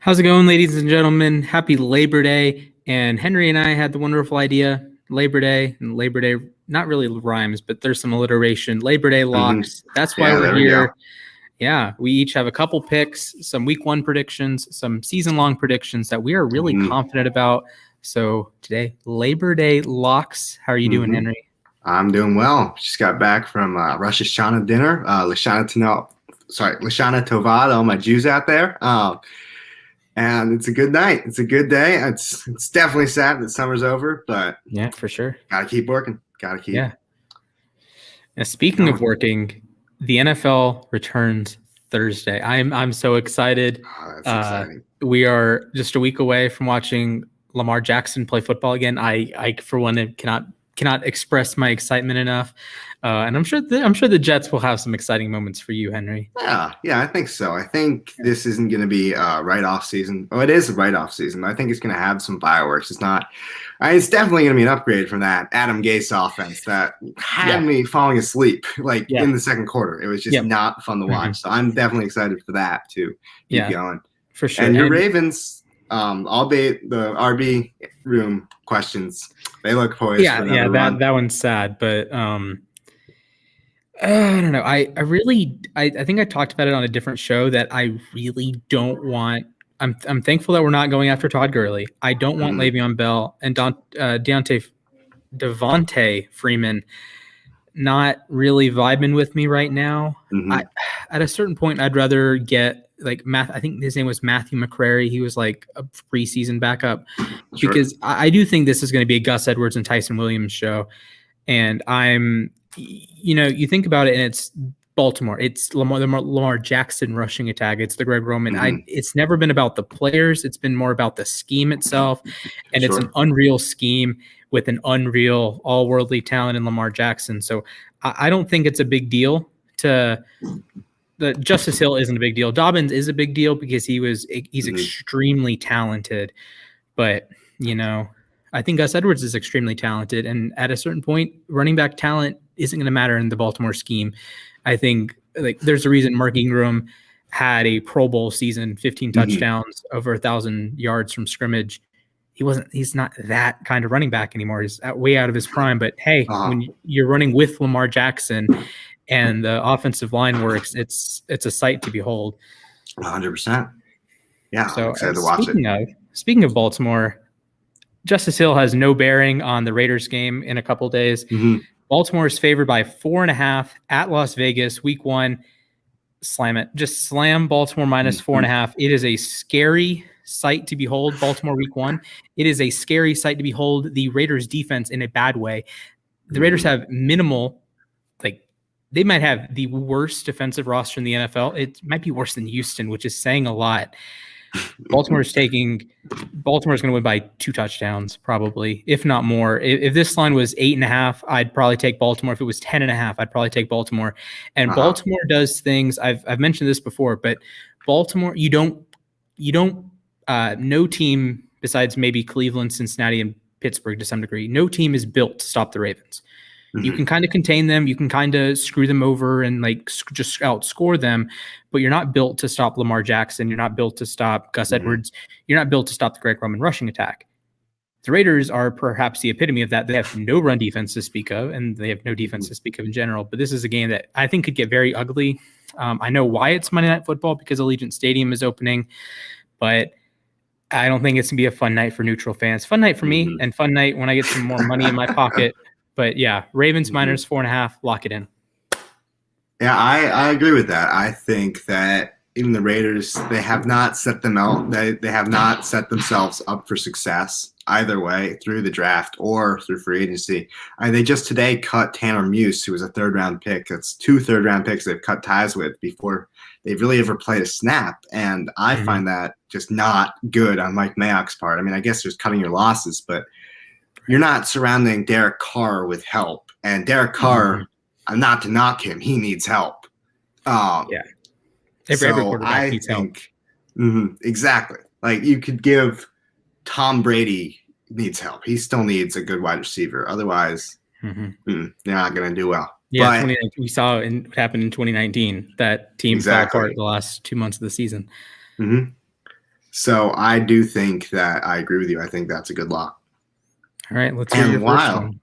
How's it going, ladies and gentlemen? Happy Labor Day. And Henry and I had the wonderful idea, Labor Day, not really rhymes, but there's some alliteration. Labor Day locks. That's why we're here. Yeah, we each have a couple picks, some week one predictions, some season-long predictions that we are really confident about. So today, Labor Day locks. How are you doing, Henry? I'm doing well. Just got back from Rosh Hashanah dinner. Lashana Tova to all my Jews out there. And it's a good night. It's a good day. It's definitely sad that summer's over, but yeah, for sure. Gotta keep working. Yeah. Now, speaking of working, the NFL returns Thursday. I'm so excited. Oh, that's exciting. We are just a week away from watching Lamar Jackson play football again. I for one cannot express my excitement enough. And I'm sure the Jets will have some exciting moments for you, Henry. Yeah, I think so. I think this isn't going to be a write-off season. Oh, it is a write-off season. I think it's going to have some fireworks. It's not. It's definitely going to be an upgrade from that Adam Gase offense that had me falling asleep in the second quarter. It was just not fun to watch. So I'm definitely excited for that to keep going. For sure. And your Ravens, albeit the RB room questions, they look poised. That one's sad, but I don't know. I think I talked about it on a different show that I really don't want. I'm thankful that we're not going after Todd Gurley. I don't want Le'Veon Bell and Devontae Freeman not really vibing with me right now. At a certain point, I'd rather get I think his name was Matthew McCrary. He was like a preseason backup because I do think this is going to be a Gus Edwards and Tyson Williams show. And you think about it, and it's Baltimore. It's Lamar Jackson rushing attack. It's the Greg Roman. It's never been about the players. It's been more about the scheme itself. And it's an unreal scheme with an unreal all-worldly talent in Lamar Jackson. So I don't think it's a big deal the Justice Hill isn't a big deal. Dobbins is a big deal because he's extremely talented. But, I think Gus Edwards is extremely talented. And at a certain point, running back talent isn't going to matter in the Baltimore scheme. I think there's a reason Mark Ingram had a Pro Bowl season, 15 touchdowns, over 1,000 yards from scrimmage. He's not that kind of running back anymore. He's way out of his prime. But hey, when you're running with Lamar Jackson and the offensive line works, it's a sight to behold. 100%. Yeah, so I'm excited to watch it. Speaking of Baltimore, Justice Hill has no bearing on the Raiders game in a couple days. Baltimore is favored by 4.5 at Las Vegas, week one. Slam it. Just slam Baltimore minus 4.5. It is a scary sight to behold, Baltimore week one. It is a scary sight to behold the Raiders defense in a bad way. The Raiders have minimal, they might have the worst defensive roster in the NFL. It might be worse than Houston, which is saying a lot. Baltimore is going to win by 2 touchdowns, probably, if not more. If this line was 8.5, I'd probably take Baltimore. If it was 10.5, I'd probably take Baltimore. And Baltimore does things. I've mentioned this before, but Baltimore, no team besides maybe Cleveland, Cincinnati, and Pittsburgh to some degree, no team is built to stop the Ravens. You can kind of contain them. You can kind of screw them over and just outscore them, but you're not built to stop Lamar Jackson. You're not built to stop Gus Edwards. You're not built to stop the Greg Roman rushing attack. The Raiders are perhaps the epitome of that. They have no run defense to speak of, and they have no defense to speak of in general. But this is a game that I think could get very ugly. I know why it's Monday Night Football, because Allegiant Stadium is opening, but I don't think it's going to be a fun night for neutral fans. Fun night for me, and fun night when I get some more money in my pocket. But yeah, Ravens minus 4.5, lock it in. Yeah, I agree with that. I think that even the Raiders, they have not set them out. They have not set themselves up for success either way through the draft or through free agency. They just today cut Tanner Muse, who was a 3rd-round pick. That's 2 3rd-round picks they've cut ties with before they've really ever played a snap. And I find that just not good on Mike Mayock's part. I mean, I guess there's cutting your losses, but you're not surrounding Derek Carr with help. And Derek Carr, not to knock him, he needs help. Every quarterback needs help. Exactly. You could give Tom Brady needs help. He still needs a good wide receiver. Otherwise, they're not going to do well. Yeah, we saw what happened in 2019. That team fell apart the last 2 months of the season. So I do think that I agree with you. I think that's a good lock. All right, let's hear your first one.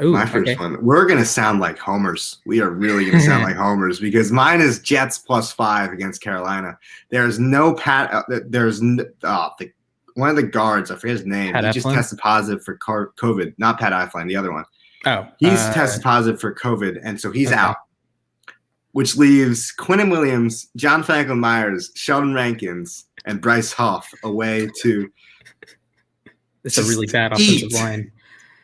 Ooh, my first one. We're going to sound like homers. We are really going to sound like homers because mine is Jets +5 against Carolina. There's no one of the guards, I forget his name. He just tested positive for COVID. Not Pat Eiflin, the other one. Oh. He's tested positive for COVID, and so he's out. Which leaves Quinnen Williams, John Franklin Myers, Sheldon Rankins, and Bryce Huff away to. It's a really bad offensive line.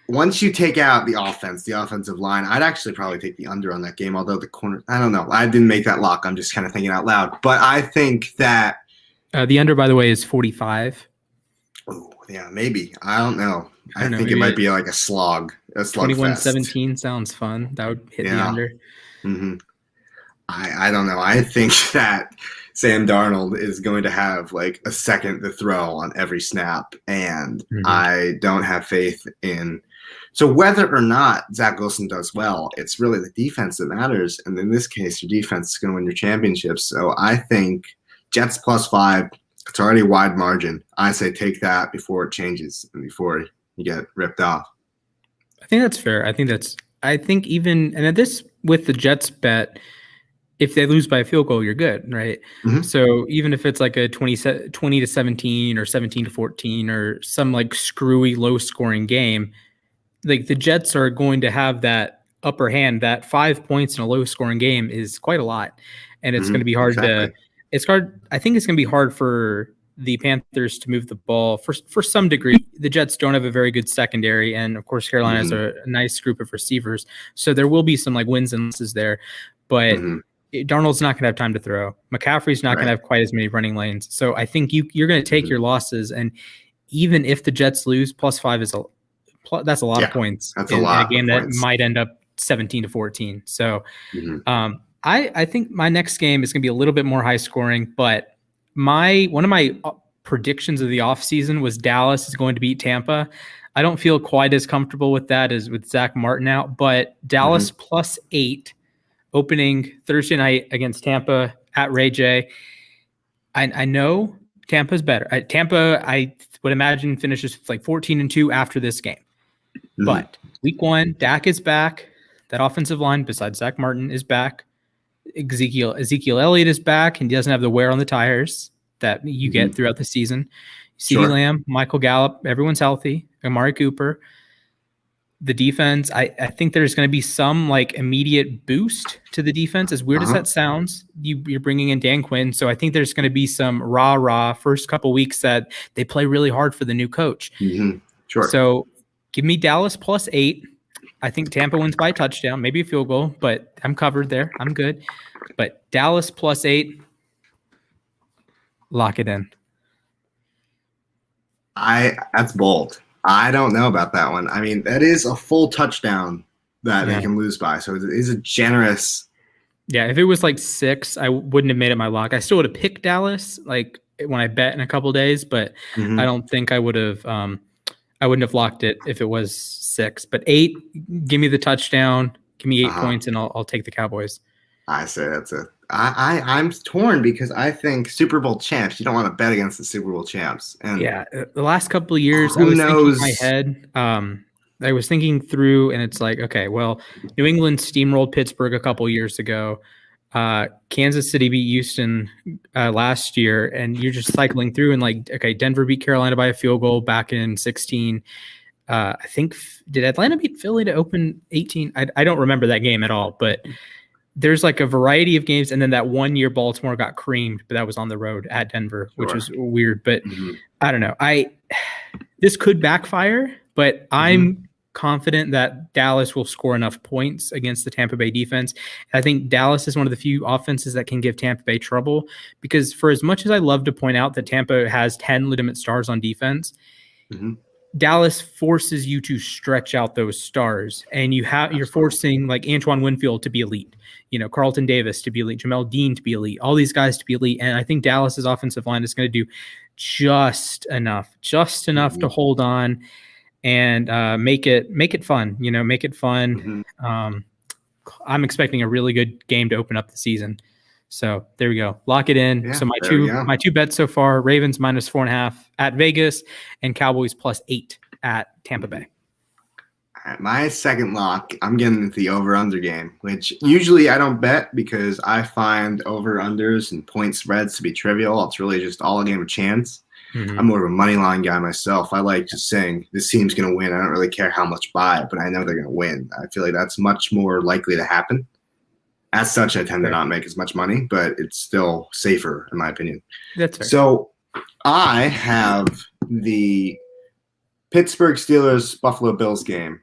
Once you take out the offensive line, I'd actually probably take the under on that game. Although the corner, I don't know. I didn't make that lock. I'm just kind of thinking out loud. But I think that the under, by the way, is 45. Oh yeah, maybe. I don't know. I think it might be like a slog. 21-17 sounds fun. That would hit the under. Mm-hmm. I don't know. I think that Sam Darnold is going to have like a second to throw on every snap, and I don't have faith in. So whether or not Zach Wilson does well, it's really the defense that matters, and in this case, your defense is going to win your championships. So I think Jets +5. It's already a wide margin. I say take that before it changes and before you get ripped off. I think that's fair. I think even and at this with the Jets bet. If they lose by a field goal, you're good, right? Mm-hmm. So even if it's like a 20-17 or 17-14 or some like screwy low-scoring game, like the Jets are going to have that upper hand. That 5 points in a low-scoring game is quite a lot, and it's going to be hard to. It's hard. I think it's going to be hard for the Panthers to move the ball for some degree. The Jets don't have a very good secondary, and of course Carolina has a nice group of receivers, so there will be some like wins and losses there, but. Darnold's not going to have time to throw. McCaffrey's not going to have quite as many running lanes. So I think you're going to take your losses. And even if the Jets lose, +5 is that's a lot of points. That's a lot. In a game that might end up 17-14. So I think my next game is going to be a little bit more high scoring. But one of my predictions of the offseason was Dallas is going to beat Tampa. I don't feel quite as comfortable with that as with Zach Martin out. But Dallas +8. Opening Thursday night against Tampa at Ray J. I know Tampa's better. Tampa, I would imagine, finishes like 14-2 after this game. But week 1, Dak is back. That offensive line, besides Zach Martin, is back. Ezekiel Elliott is back, and he doesn't have the wear on the tires that you get throughout the season. CeeDee Lamb, Michael Gallup, everyone's healthy. Amari Cooper. The defense, I think there's going to be some like immediate boost to the defense. As weird as that sounds, you're bringing in Dan Quinn. So I think there's going to be some rah-rah first couple weeks that they play really hard for the new coach. Sure. So give me Dallas +8. I think Tampa wins by a touchdown, maybe a field goal, but I'm covered there. I'm good. But Dallas +8, lock it in. That's bold. I don't know about that one. I mean, that is a full touchdown that they can lose by. So it is a generous. Yeah, if it was like 6, I wouldn't have made it my lock. I still would have picked Dallas like when I bet in a couple days, but I don't think I would have. I wouldn't have locked it if it was 6. But 8, give me the touchdown. Give me 8 points, and I'll take the Cowboys. I say that's it. I'm torn because I think Super Bowl champs, you don't want to bet against the Super Bowl champs. And the last couple of years, I was thinking in my head, I was thinking through, and it's like, okay, well, New England steamrolled Pittsburgh a couple years ago. Kansas City beat Houston last year, and you're just cycling through and like, okay, Denver beat Carolina by a field goal back in 16. I think, did Atlanta beat Philly to open 18? I don't remember that game at all, but there's like a variety of games, and then that one year Baltimore got creamed, but that was on the road at Denver, which was weird. But I don't know. This could backfire, but I'm confident that Dallas will score enough points against the Tampa Bay defense. I think Dallas is one of the few offenses that can give Tampa Bay trouble, because for as much as I love to point out that Tampa has 10 legitimate stars on defense, Dallas forces you to stretch out those stars, and you're forcing like Antoine Winfield to be elite, Carlton Davis to be elite, Jamel Dean to be elite, all these guys to be elite. And I think Dallas's offensive line is going to do just enough to hold on and make it fun, make it fun. I'm expecting a really good game to open up the season. So there we go. Lock it in. Yeah, so my two bets so far: Ravens -4.5 at Vegas, and Cowboys +8 at Tampa Bay. All right, my second lock, I'm getting into the over-under game, which usually I don't bet because I find over-unders and point spreads to be trivial. It's really just all a game of chance. Mm-hmm. I'm more of a money line guy myself. I like just saying this team's going to win. I don't really care how much by it, but I know they're going to win. I feel like that's much more likely to happen. As such, I tend to not make as much money, but it's still safer, in my opinion. That's fair. So I have the Pittsburgh Steelers Buffalo Bills game.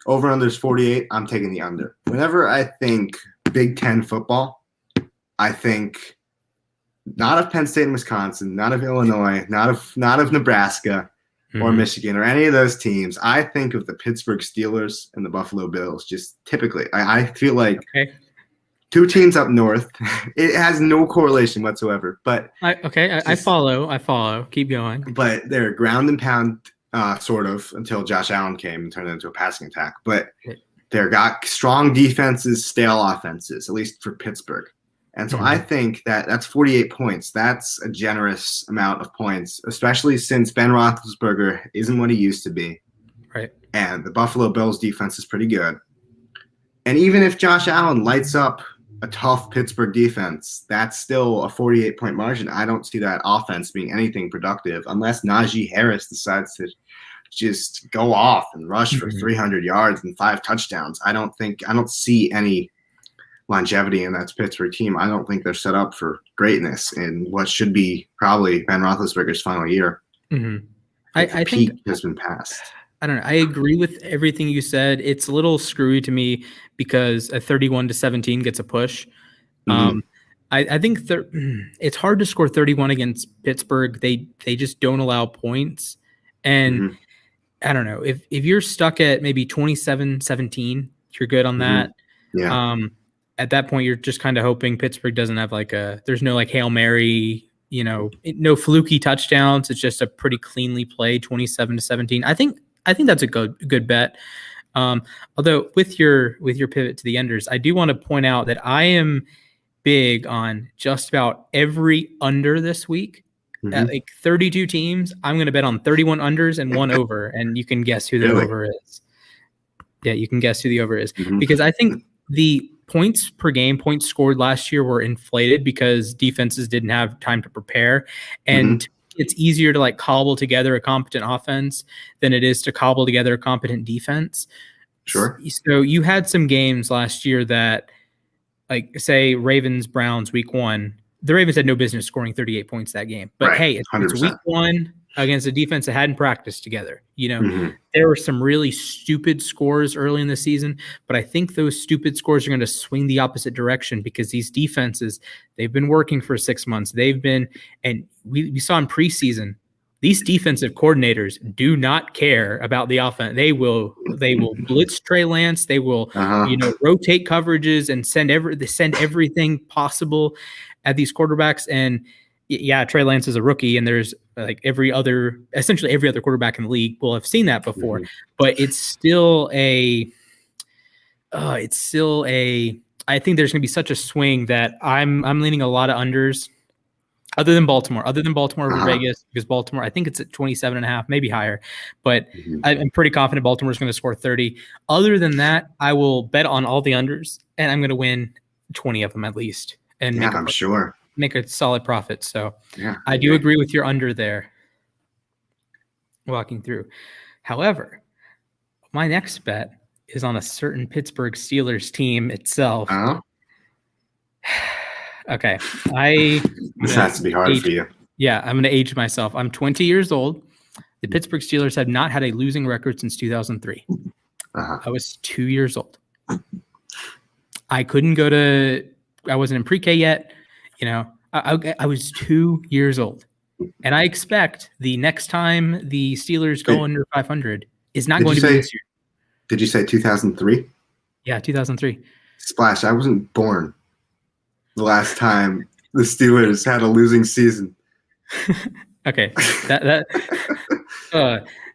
Over under is 48. I'm taking the under. Whenever I think Big Ten football, I think not of Penn State and Wisconsin, not of Illinois, not of Nebraska or Michigan or any of those teams. I think of the Pittsburgh Steelers and the Buffalo Bills. Just typically, I feel like. Okay. Two teams up north. It has no correlation whatsoever. But I follow. Keep going. But they're ground and pound, sort of, until Josh Allen came and turned it into a passing attack. But they've got strong defenses, stale offenses, at least for Pittsburgh. And so I think that's 48 points. That's a generous amount of points, especially since Ben Roethlisberger isn't what he used to be. Right. And the Buffalo Bills defense is pretty good. And even if Josh Allen lights up a tough Pittsburgh defense, that's still a 48-point margin. I don't see that offense being anything productive unless Najee Harris decides to just go off and rush for 300 yards and 5 touchdowns. I don't see any longevity in that Pittsburgh team. I don't think they're set up for greatness in what should be probably Ben Roethlisberger's final year. I peak think has been passed. I don't know. I agree with everything you said. It's a little screwy to me because a 31-17 gets a push. I think it's hard to score 31 against Pittsburgh. They just don't allow points. And I don't know. If you're stuck at maybe 27-17, you're good on that. Yeah. At that point, you're just kind of hoping Pittsburgh doesn't have there's no Hail Mary, no fluky touchdowns. It's just a pretty cleanly played 27-17. I think that's a good bet. Although with your pivot to the unders, I do want to point out that I am big on just about every under this week. At 32 teams, I'm going to bet on 31 unders and 1 over, and you can guess who the over is. Yeah, you can guess who the over is because I think the points per game, points scored last year were inflated because defenses didn't have time to prepare, and it's easier to cobble together a competent offense than it is to cobble together a competent defense. Sure. So you had some games last year that, say Ravens Browns week 1, the Ravens had no business scoring 38 points that game. But hey, it's week 1 against a defense that hadn't practiced together. There were some really stupid scores early in the season, but I think those stupid scores are going to swing the opposite direction because these defenses, they've been working for 6 months. And we saw in preseason, these defensive coordinators do not care about the offense. They will blitz Trey Lance. They will rotate coverages and send everything possible at these quarterbacks. And yeah, Trey Lance is a rookie, and there's essentially every other quarterback in the league will have seen that before. But it's still I think there's going to be such a swing that I'm leaning a lot of unders. Other than Baltimore over Vegas, because Baltimore, I think it's at 27.5, maybe higher. But I'm pretty confident Baltimore is going to score 30. Other than that, I will bet on all the unders, and I'm going to win 20 of them at least. And make a solid profit. So I do agree with your under there. Walking through. However, my next bet is on a certain Pittsburgh Steelers team itself. Okay. This has to be hard for you. Yeah, I'm going to age myself. I'm 20 years old. The Pittsburgh Steelers have not had a losing record since 2003. I was 2 years old. I wasn't in pre-K yet. I was 2 years old. And I expect the next time the Steelers go under 500 is not going to be this year. Did you say 2003? Yeah, 2003. Splash, I wasn't born the last time the Steelers had a losing season. Okay.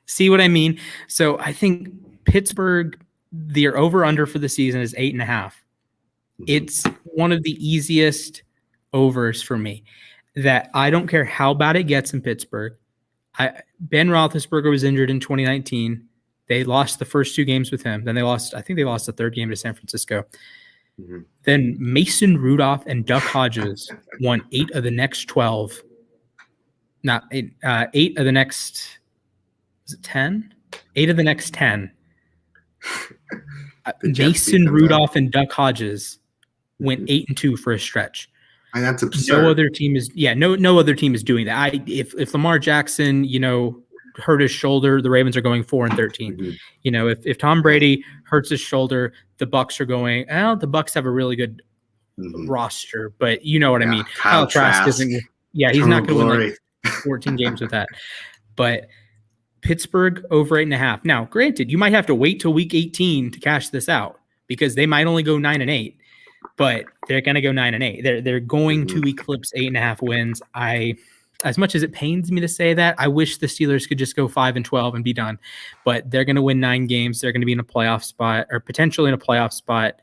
See what I mean? So I think Pittsburgh, their over-under for the season is 8.5. It's one of the easiest overs for me. That I don't care how bad it gets in Pittsburgh. Ben Roethlisberger was injured in 2019. They lost the first 2 games with him. Then I think they lost the 3rd game to San Francisco. Mm-hmm. Then Mason Rudolph and Duck Hodges won 8 of the next 12. Not 8, 8 of the next, is it 10? 8 of the next 10. Mason Rudolph and Duck Hodges went 8-2 for a stretch. And that's absurd. No other team is no other team is doing that. If Lamar Jackson, hurt his shoulder, the Ravens are going 4-13. Mm-hmm. If Tom Brady hurts his shoulder, the Bucs are going, the Bucs have a really good roster, but you know what I mean. Kyle Trask isn't he's not going to win 14 games with that. But Pittsburgh over 8.5. Now, granted, you might have to wait till week 18 to cash this out because they might only go 9-8. But they're going to go 9-8. They're going to eclipse 8.5 wins. As much as it pains me to say that, I wish the Steelers could just go 5-12 and be done. But they're going to win 9 games. They're going to be in a playoff spot or potentially in a playoff spot.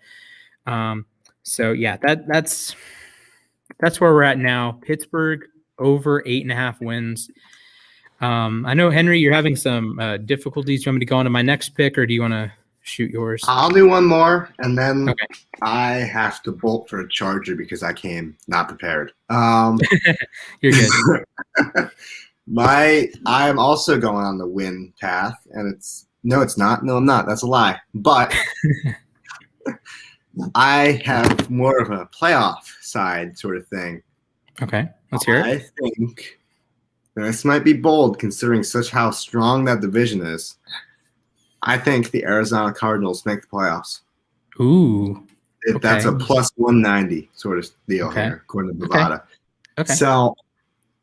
So yeah, that's where we're at now. Pittsburgh over 8.5 wins. I know, Henry, you're having some difficulties. Do you want me to go on to my next pick, or do you want to shoot yours? I'll do one more, and then I have to bolt for a Charger because I came not prepared. You're good. I'm also going on the win path, and it's not. No, I'm not. That's a lie. But I have more of a playoff side sort of thing. Okay, let's hear it. I think this might be bold considering how strong that division is. I think the Arizona Cardinals make the playoffs. Ooh. That's a plus 190 sort of deal here, according to Bovada. Okay. So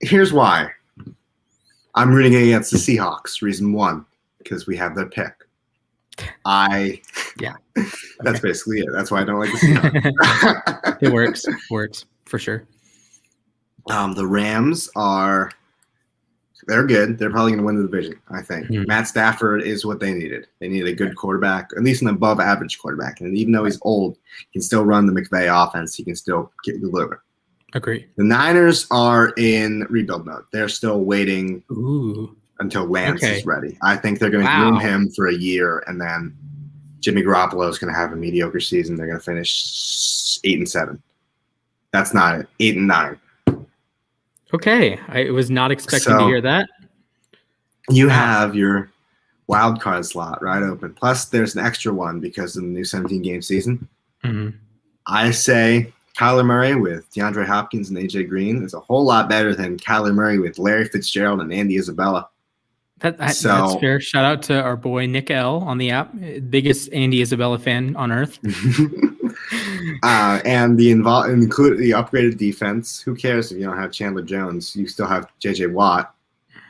here's why. I'm rooting against the Seahawks. Reason 1, because we have their pick. That's basically it. That's why I don't like the Seahawks. It works for sure. The Rams they're good. They're probably going to win the division, I think. Mm-hmm. Matt Stafford is what they needed. They needed a good quarterback, at least an above-average quarterback. And even though he's old, he can still run the McVay offense. He can still deliver. Agree. The Niners are in rebuild mode. They're still waiting until Lance is ready. I think they're going to groom him for a year, and then Jimmy Garoppolo is going to have a mediocre season. They're going to finish 8-7. That's not it. 8-9. Okay, I was not expecting to hear that. You have your wild card slot right open. Plus, there's an extra one because of the new 17-game season. Mm-hmm. I say Kyler Murray with DeAndre Hopkins and AJ Green is a whole lot better than Kyler Murray with Larry Fitzgerald and Andy Isabella. That's fair. Shout out to our boy Nick L on the app, biggest Andy Isabella fan on earth. And include the upgraded defense. Who cares if you don't have Chandler Jones? You still have J.J. Watt.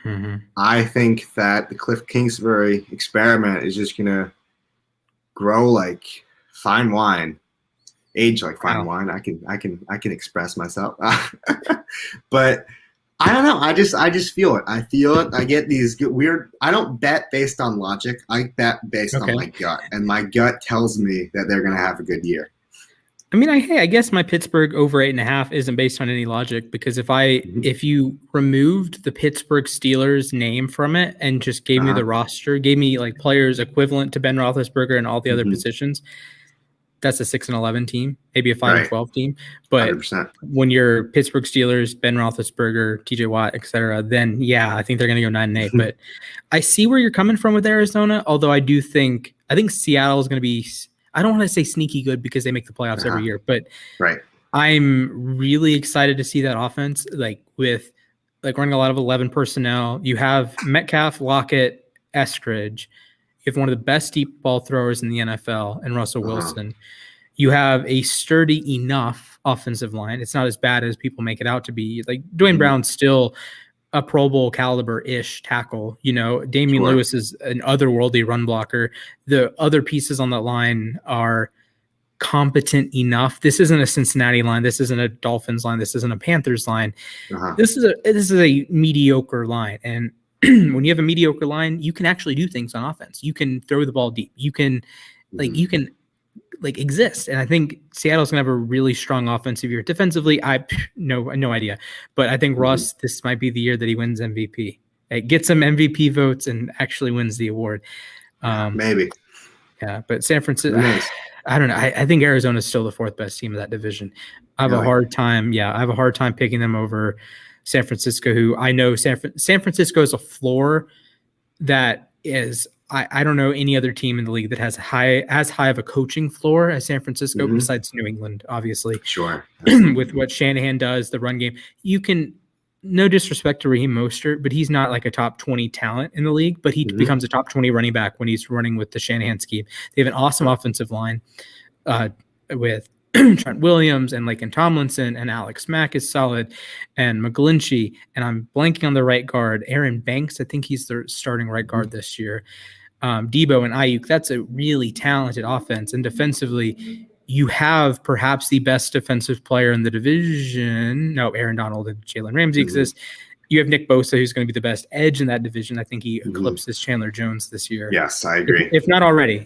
Mm-hmm. I think that the Cliff Kingsbury experiment is just gonna grow like fine wine, age like fine wine. I can express myself, but. I don't know. I just feel it. I feel it. I get these weird. I don't bet based on logic. I bet based on my gut, and my gut tells me that they're going to have a good year. I mean, I guess my Pittsburgh over 8.5 isn't based on any logic because if you removed the Pittsburgh Steelers name from it and just gave me the roster, gave me like players equivalent to Ben Roethlisberger and all the other positions, that's a 6-11 team, maybe a 5-12 team. But 100%. When you're Pittsburgh Steelers, Ben Roethlisberger, TJ Watt, etc., then I think they're going to go 9-8. But I see where you're coming from with Arizona. Although I think Seattle is going to be. I don't want to say sneaky good because they make the playoffs every year, but I'm really excited to see that offense with running a lot of 11 personnel. You have Metcalf, Lockett, Eskridge. You have one of the best deep ball throwers in the NFL and Russell Wilson. You have a sturdy enough offensive line. It's not as bad as people make it out to be. Like Dwayne Brown's still a Pro Bowl caliber-ish tackle. Damian Lewis is an otherworldly run blocker. The other pieces on that line are competent enough. This isn't a Cincinnati line. This isn't a Dolphins line. This isn't a Panthers line. This is a mediocre line. And when you have a mediocre line, you can actually do things on offense. You can throw the ball deep. You can like exist. And I think Seattle's gonna have a really strong offensive year. Defensively, no idea. But I think Russ, this might be the year that he wins MVP. It gets some MVP votes and actually wins the award. Maybe. Yeah, but San Francisco, I don't know. I think Arizona is still the fourth best team of that division. I have a hard time. Yeah, I have a hard time picking them over San Francisco, who I know San Francisco is a floor that is. I don't know any other team in the league that has as high of a coaching floor as San Francisco, besides New England, obviously. Sure. With what Shanahan does, the run game, you can. No disrespect to Raheem Mostert, but he's not like a top 20 talent in the league, but he becomes a top 20 running back when he's running with the Shanahan scheme. They have an awesome offensive line with Trent Williams and Laken Tomlinson, and Alex Mack is solid, and McGlinchey, and I'm blanking on the right guard, Aaron Banks. I think he's the starting right guard this year. Debo and Ayuk, that's a really talented offense. And defensively, you have perhaps the best defensive player in the division. No, Aaron Donald and Jalen Ramsey exist. You have Nick Bosa, who's going to be the best edge in that division. I think he eclipses Chandler Jones this year. Yes, I agree. If not already.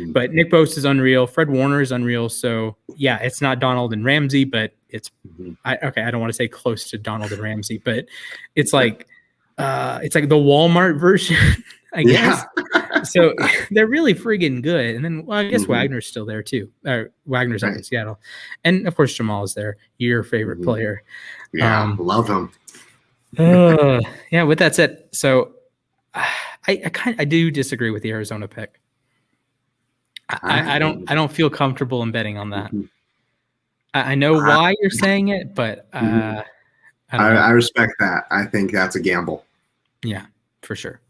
But Nick Bosa is unreal. Fred Warner is unreal. So, yeah, it's not Donald and Ramsey, but it's I don't want to say close to Donald and Ramsey, but it's like the Walmart version, I guess. Yeah. So they're really friggin' good. And then, well, I guess Wagner's still there too. Wagner's out in Seattle. And, of course, Jamal is there, your favorite player. Yeah, love him. Yeah, with that said, so I do disagree with the Arizona pick. I don't feel comfortable in betting on that. I know why you're saying it, but I respect that. I think that's a gamble. Yeah, for sure.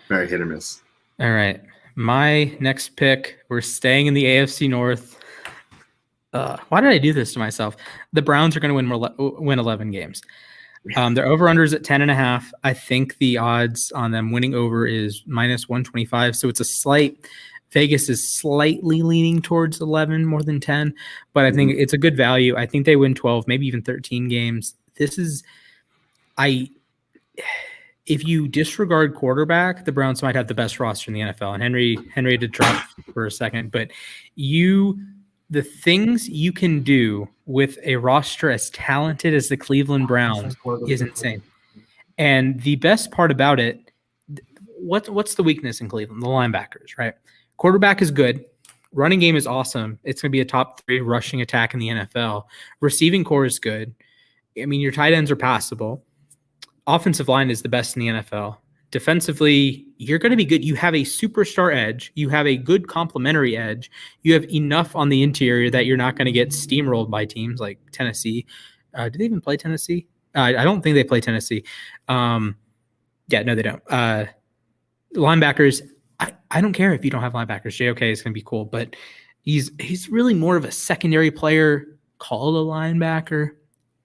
Very hit or miss. All right. My next pick, we're staying in the AFC North. Why did I do this to myself? The Browns are going to win 11 games. Their over-unders at 10.5. I think the odds on them winning over is -125. So it's a slight. Vegas is slightly leaning towards 11 more than 10, but I think it's a good value. I think they win 12, maybe even 13 games. If you disregard quarterback, the Browns might have the best roster in the NFL. And Henry did drop for a second, but the things you can do with a roster as talented as the Cleveland Browns is insane. And the best part about it, what's the weakness in Cleveland? The linebackers, right? Quarterback is good. Running game is awesome. It's going to be a top 3 rushing attack in the NFL. Receiving core is good. I mean, your tight ends are passable. Offensive line is the best in the NFL. Defensively, you're going to be good. You have a superstar edge. You have a good complementary edge. You have enough on the interior that you're not going to get steamrolled by teams like Tennessee. Do they even play Tennessee? I don't think they play Tennessee. No, they don't. Linebackers, I don't care if you don't have linebackers. JOK is going to be cool, but he's really more of a secondary player called a linebacker,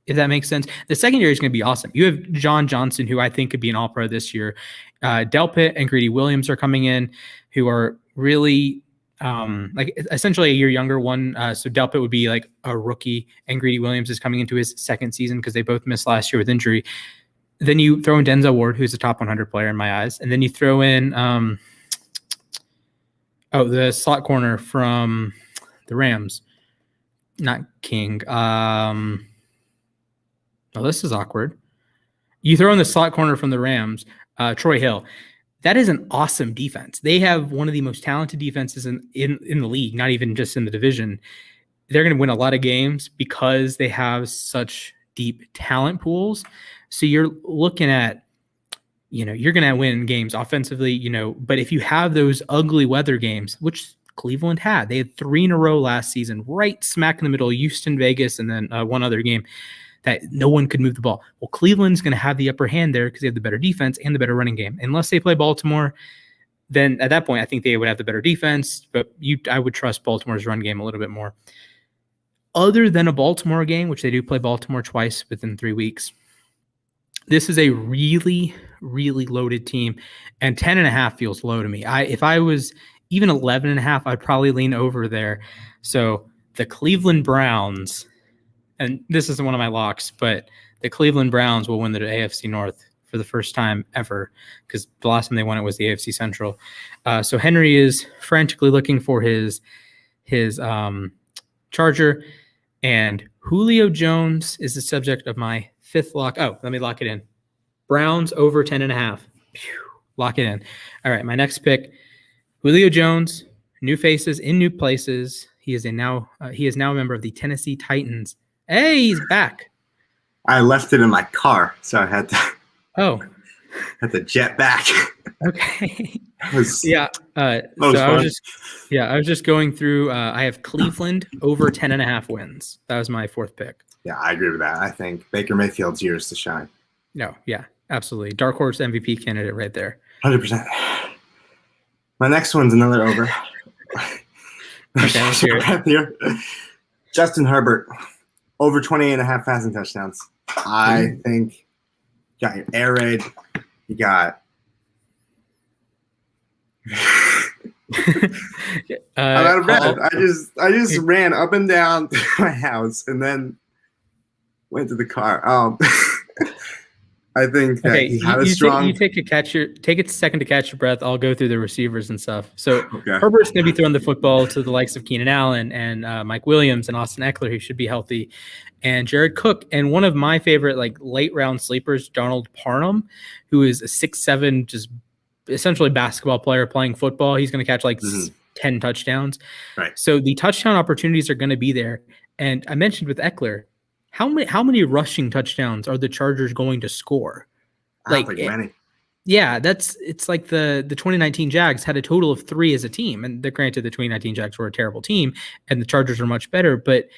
if that makes sense. The secondary is going to be awesome. You have John Johnson, who I think could be an all-pro this year. Delpit and Greedy Williams are coming in, who are really like essentially a year younger one. So Delpit would be like a rookie, and Greedy Williams is coming into his second season because they both missed last year with injury. Then you throw in Denzel Ward, who's a top 100 player in my eyes. And then you throw in the slot corner from the Rams. Not King. This is awkward. You throw in the slot corner from the Rams, Troy Hill. That is an awesome defense. They have one of the most talented defenses in the league, not even just in the division. They're going to win a lot of games because they have such deep talent pools. So you're looking at, you're going to win games offensively, but if you have those ugly weather games, which Cleveland had, they had 3 in a row last season, right smack in the middle, Houston, Vegas, and then one other game that no one could move the ball. Well, Cleveland's going to have the upper hand there because they have the better defense and the better running game. Unless they play Baltimore, then at that point, I think they would have the better defense, but I would trust Baltimore's run game a little bit more. Other than a Baltimore game, which they do play Baltimore twice within 3 weeks, this is a really, really loaded team, and 10.5 feels low to me. If I was even 11.5, I'd probably lean over there. So the Cleveland Browns, and this isn't one of my locks, but the Cleveland Browns will win the AFC North for the first time ever, because the last time they won it was the AFC Central. So Henry is frantically looking for his his Charger. And Julio Jones is the subject of my fifth lock. Oh, let me lock it in. Browns over 10.5. Lock it in. All right, my next pick, Julio Jones, new faces in new places. He is now a member of the Tennessee Titans. Hey, he's back. I left it in my car, so I had to. Had to jet back. Okay. I was just going through. I have Cleveland over 10.5 wins. That was my fourth pick. Yeah, I agree with that. I think Baker Mayfield's years to shine. No, yeah, absolutely. Dark horse MVP candidate right there. 100%. My next one's another over. Okay, let's hear it. Justin Herbert, over 28.5 passing touchdowns. I think you got your air raid. You got I'm out of bed. I just ran up and down to my house and then went to the car. I think that he had a strong. You take a second to catch your breath. I'll go through the receivers and stuff. So Herbert's going to be throwing the football to the likes of Keenan Allen and Mike Williams and Austin Eckler, who should be healthy, and Jared Cook, and one of my favorite late round sleepers, Donald Parham, who is a 6'7", just essentially basketball player playing football. He's going to catch 10 touchdowns. Right. So the touchdown opportunities are going to be there. And I mentioned with Eckler, how many rushing touchdowns are the Chargers going to score? Many. Yeah, it's like the 2019 Jags had a total of 3 as a team. And granted, the 2019 Jags were a terrible team and the Chargers are much better. But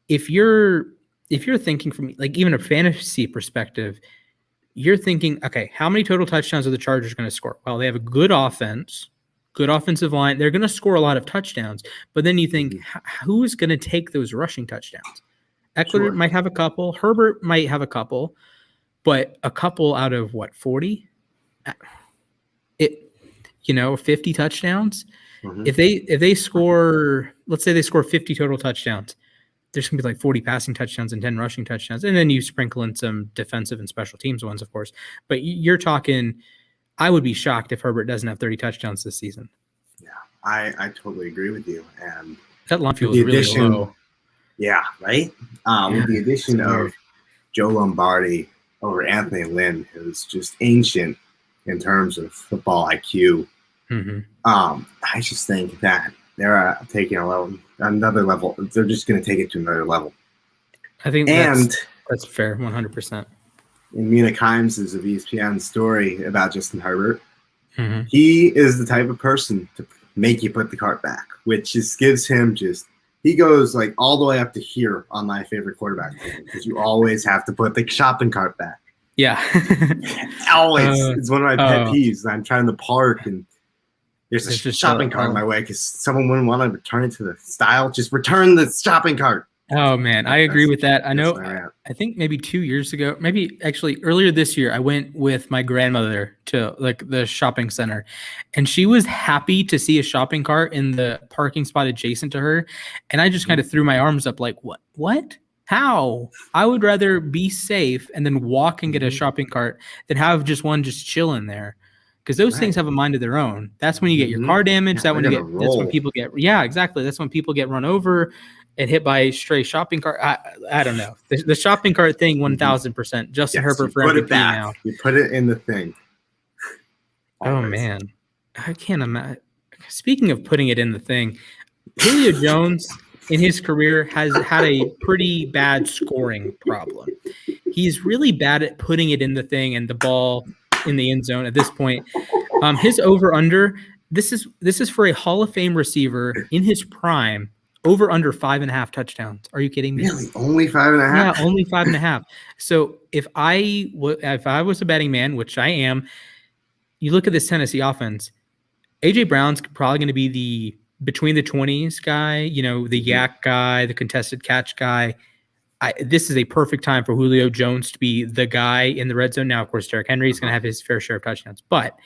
if you're thinking from even a fantasy perspective, you're thinking, okay, how many total touchdowns are the Chargers going to score? Well, they have a good offense, good offensive line. They're going to score a lot of touchdowns. But then you think, who's going to take those rushing touchdowns? Eckler might have a couple. Herbert might have a couple. But a couple out of 40? 50 touchdowns? Mm-hmm. If they score, let's say they score 50 total touchdowns, there's going to be 40 passing touchdowns and 10 rushing touchdowns. And then you sprinkle in some defensive and special teams ones, of course. But you're talking, I would be shocked if Herbert doesn't have 30 touchdowns this season. Yeah, I totally agree with you. And that line feels really low. Yeah, right? With the addition of Joe Lombardi over Anthony Lynn, who's just ancient in terms of football IQ, I just think that they're taking another level. They're just going to take it to another level. I think that's fair, 100%. In Mina Kimes' of ESPN's story about Justin Herbert, he is the type of person to make you put the cart back, which just gives him he goes all the way up to here on my favorite quarterback because you always have to put the shopping cart back. Yeah. Always. It's one of my pet peeves. I'm trying to park and there's a shopping cart in my way because someone wouldn't want to return it to the style. Just return the shopping cart. Oh, man. I agree with that. I know. I think maybe 2 years ago, maybe actually earlier this year, I went with my grandmother to the shopping center, and she was happy to see a shopping cart in the parking spot adjacent to her. And I just kind of threw my arms up what? How? I would rather be safe and then walk and get a shopping cart than have just one just chilling there. Because those things have a mind of their own. That's when you get your car damaged. That's when people get exactly. That's when people get run over and hit by a stray shopping cart. I don't know. The shopping cart thing, 1,000%. Justin Herbert for MVP now. You put it in the thing. Oh, man. I can't imagine. Speaking of putting it in the thing, Julio Jones in his career has had a pretty bad scoring problem. He's really bad at putting it in the thing and the ball in the end zone at this point. His over-under, this is for a Hall of Fame receiver in his prime, over under 5.5 touchdowns. Are you kidding me? Really? Only 5.5? Yeah, only 5.5. So if I was a betting man, which I am, you look at this Tennessee offense, A.J. Brown's probably going to be the between the 20s guy, the yak guy, the contested catch guy. This is a perfect time for Julio Jones to be the guy in the red zone. Now, of course, Derrick Henry is going to have his fair share of touchdowns. But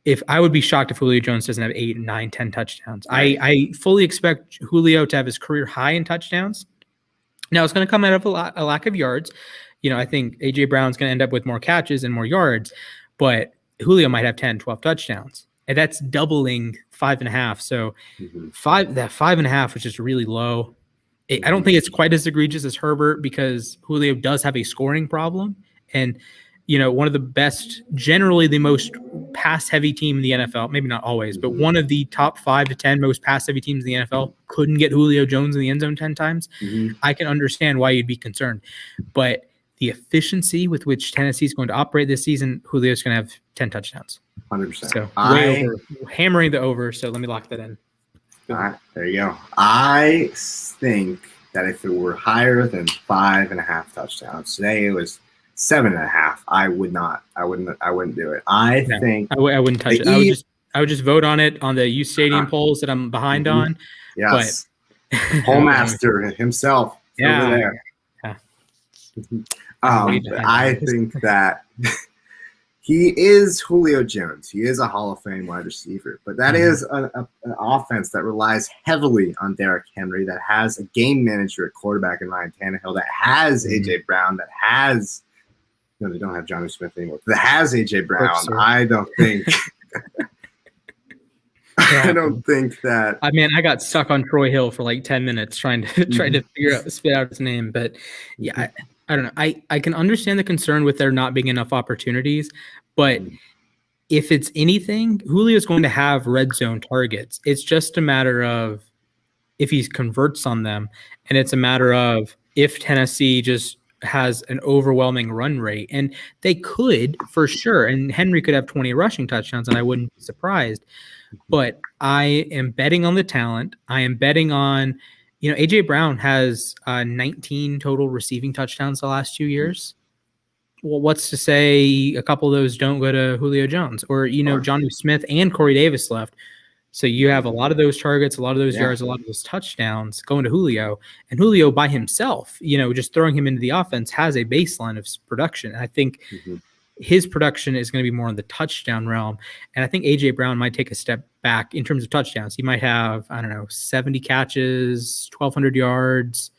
if I would be shocked if Julio Jones doesn't have 8, 9, 10 touchdowns. Right. I fully expect Julio to have his career high in touchdowns. Now, it's going to come out of a lack of yards. I think A.J. Brown's going to end up with more catches and more yards. But Julio might have 10, 12 touchdowns. and that's doubling 5.5. So Mm-hmm. 5.5, which is really low. I don't think it's quite as egregious as Herbert because Julio does have a scoring problem. And, one of the best, generally the most pass-heavy team in the NFL, maybe not always, but one of the top 5 to 10 most pass-heavy teams in the NFL couldn't get Julio Jones in the end zone 10 times. I can understand why you'd be concerned. But the efficiency with which Tennessee is going to operate this season, Julio's going to have 10 touchdowns. 100%. So way over, hammering the over. So let me lock that in. All right, there you go. I think that if it were higher than 5.5 touchdowns, today it was 7.5. I wouldn't do it. I think I wouldn't touch it. I would just vote on it on the U Stadium polls that I'm behind on. Yes, but poll master himself over there. I think that he is Julio Jones. He is a Hall of Fame wide receiver, but that is an offense that relies heavily on Derrick Henry, that has a game manager at quarterback in Ryan Tannehill, that has A.J. Brown, that has – no, they don't have Jonnu Smith anymore. That has A.J. Brown. I don't think I don't think that – I got stuck on Troy Hill for like 10 minutes trying to spit out his name, but yeah, I don't know. I can understand the concern with there not being enough opportunities, but if it's anything, Julio's going to have red zone targets. It's just a matter of if he converts on them, and it's a matter of if Tennessee just has an overwhelming run rate, and they could for sure. And Henry could have 20 rushing touchdowns, and I wouldn't be surprised. But I am betting on the talent. I am betting on. A.J. Brown has 19 total receiving touchdowns the last 2 years. Well, what's to say a couple of those don't go to Julio Jones or, Jonnu Smith and Corey Davis left. So you have a lot of those targets, a lot of those yards, a lot of those touchdowns going to Julio. And Julio by himself, just throwing him into the offense has a baseline of production. And I think his production is going to be more in the touchdown realm. And I think A.J. Brown might take a step back in terms of touchdowns. He might have, 70 catches, 1,200 yards,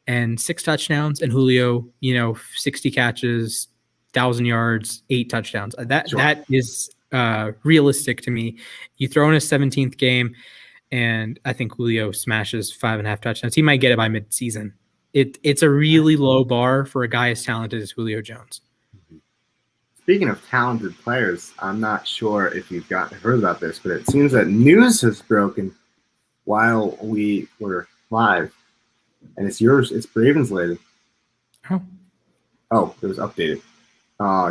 and 6 touchdowns. And Julio, 60 catches, 1,000 yards, 8 touchdowns. That is realistic to me. You throw in a 17th game, and I think Julio smashes 5.5 touchdowns. He might get it by midseason. It's a really low bar for a guy as talented as Julio Jones. Speaking of talented players, I'm not sure if you've heard about this, but it seems that news has broken while we were live, and it's Ravens related. Oh, it was updated.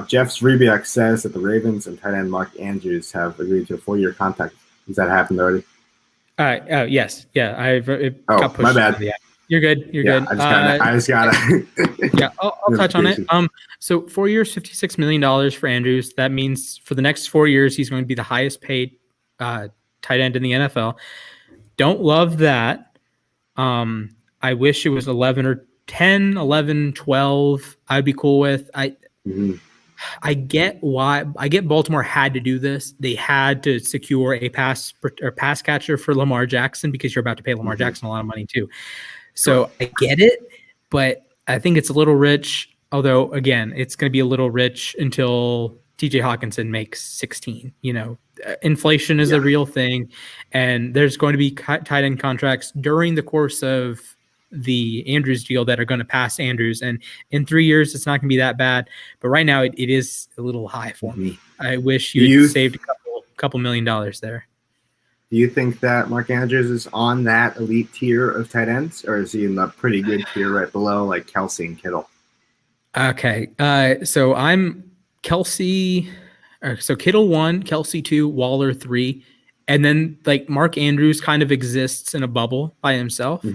Jeff Zrebiak says that the Ravens and tight end Mark Andrews have agreed to a 4-year contract. Has that happened already? Yes. Yeah. Got pushed. My bad. You're good. You're good. I just gotta. Yeah, I'll touch on it. So 4 years, $56 million for Andrews. That means for the next 4 years, he's going to be the highest paid tight end in the NFL. Don't love that. I wish it was 11 or 10, 11, 12. I'd be cool with. I get why. I get Baltimore had to do this. They had to secure a pass catcher for Lamar Jackson because you're about to pay Lamar Jackson a lot of money too. So I get it, but I think it's a little rich. Although, again, it's going to be a little rich until TJ Hawkinson makes 16. Inflation is a real thing, and there's going to be tight end contracts during the course of the Andrews deal that are going to pass Andrews. And in 3 years, it's not going to be that bad. But right now, it is a little high for me. I wish you saved a couple $1 million there. Do you think that Mark Andrews is on that elite tier of tight ends, or is he in the pretty good tier right below, like Kelsey and Kittle? Okay. So I'm Kelsey. So Kittle 1, Kelsey 2, Waller 3. And then like Mark Andrews kind of exists in a bubble by himself.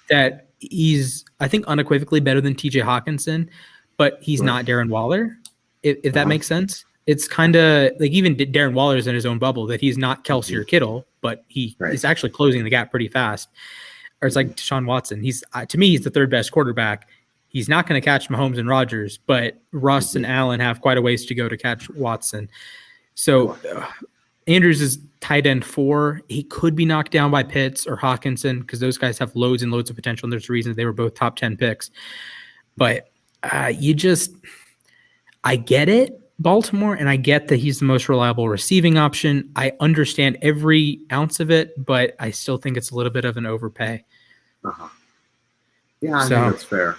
That he's, I think, unequivocally better than TJ Hawkinson, but he's not Darren Waller, if that makes sense. It's kind of like even Darren Waller is in his own bubble that he's not Kelsey or Kittle, but he is actually closing the gap pretty fast. Or it's like Deshaun Watson. He's to me, he's the third best quarterback. He's not going to catch Mahomes and Rodgers, but Russ and Allen have quite a ways to go to catch Watson. So Andrews is tight end 4. He could be knocked down by Pitts or Hawkinson because those guys have loads and loads of potential, and there's a reason they were both top 10 picks. But I get it, Baltimore, and I get that he's the most reliable receiving option. I understand every ounce of it, but I still think it's a little bit of an overpay. Uh-huh. Yeah, I think that's fair.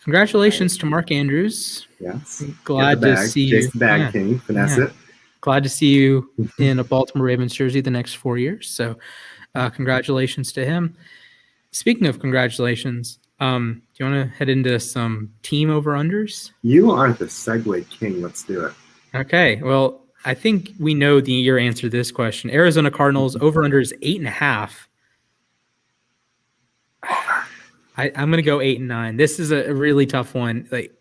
Congratulations to Mark Andrews. Yes. Glad to see you. Jason Bag King, finesse it. Glad to see you in a Baltimore Ravens jersey the next 4 years. So congratulations to him. Speaking of congratulations, do you want to head into some team over-unders? You are the segue king. Let's do it. Okay. Well, I think we know your answer to this question. Arizona Cardinals over-under is 8.5. I'm going to go 8 and 9. This is a really tough one. Like,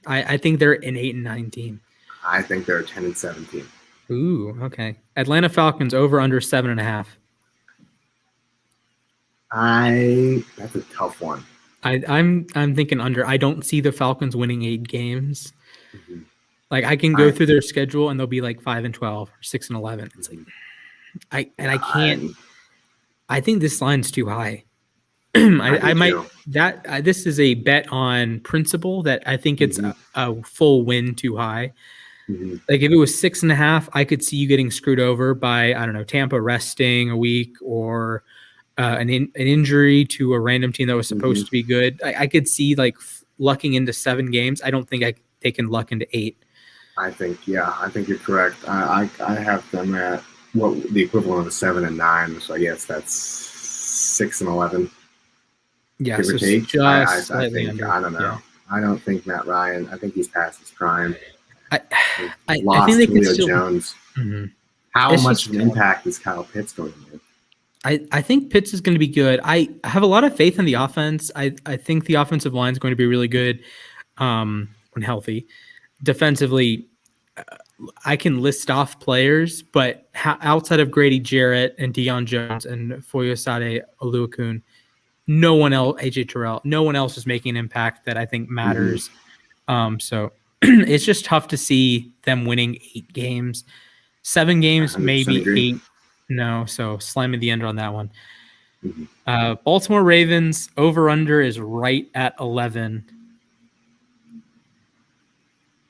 I think they're an 8 and 9 team. I think they're a 10 and 7 team. Ooh, okay. Atlanta Falcons over under 7.5. That's a tough one. I'm thinking under. I don't see the Falcons winning 8 games. Mm-hmm. Like, I can go through their schedule and they'll be like 5 and 12 or 6 and 11. It's like I can't. I think this line's too high. I might this is a bet on principle that I think it's a full win too high. Mm-hmm. Like if it was 6.5, I could see you getting screwed over by, I don't know, Tampa resting a week or an injury to a random team that was supposed to be good. I could see like lucking into 7 games. I don't think they can luck into 8. I think you're correct. I have them at what the equivalent of a 7 and 9. So I guess that's 6 and 11. Yeah, give or take. Just I think under. I don't know. Yeah. I don't think Matt Ryan. I think he's past his prime. I lost think Julio Jones. Mm-hmm. How much of an impact is Kyle Pitts going to make? I think Pitts is going to be good. I have a lot of faith in the offense. I think the offensive line is going to be really good when healthy. Defensively, I can list off players, but outside of Grady Jarrett and Deion Jones and Foyesade Oluokun, no one else, AJ Terrell, no one else is making an impact that I think matters. So it's just tough to see them winning 8 games. 7 games, maybe agree. 8. No, so slamming the under on that one. Baltimore Ravens over-under is right at 11.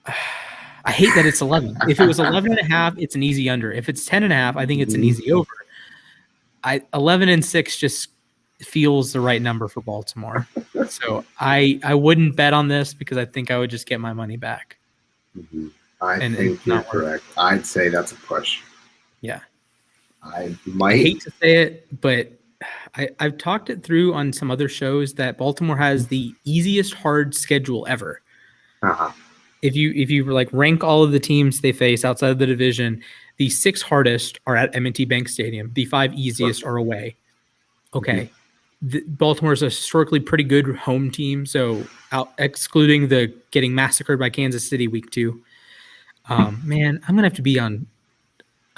I hate that it's 11. If it was 11.5, it's an easy under. If it's 10.5, I think it's an easy over. 11 and 6 just feels the right number for Baltimore. So I wouldn't bet on this because I think I would just get my money back. I think you're correct. I'd say that's a push. Yeah. I hate to say it, but I've talked it through on some other shows that Baltimore has the easiest hard schedule ever. If you like rank all of the teams they face outside of the division, the 6 hardest are at M&T Bank Stadium. The 5 easiest are away. Okay. Baltimore is a historically pretty good home team, so excluding the getting massacred by Kansas City week 2. Man, I'm gonna have to be on.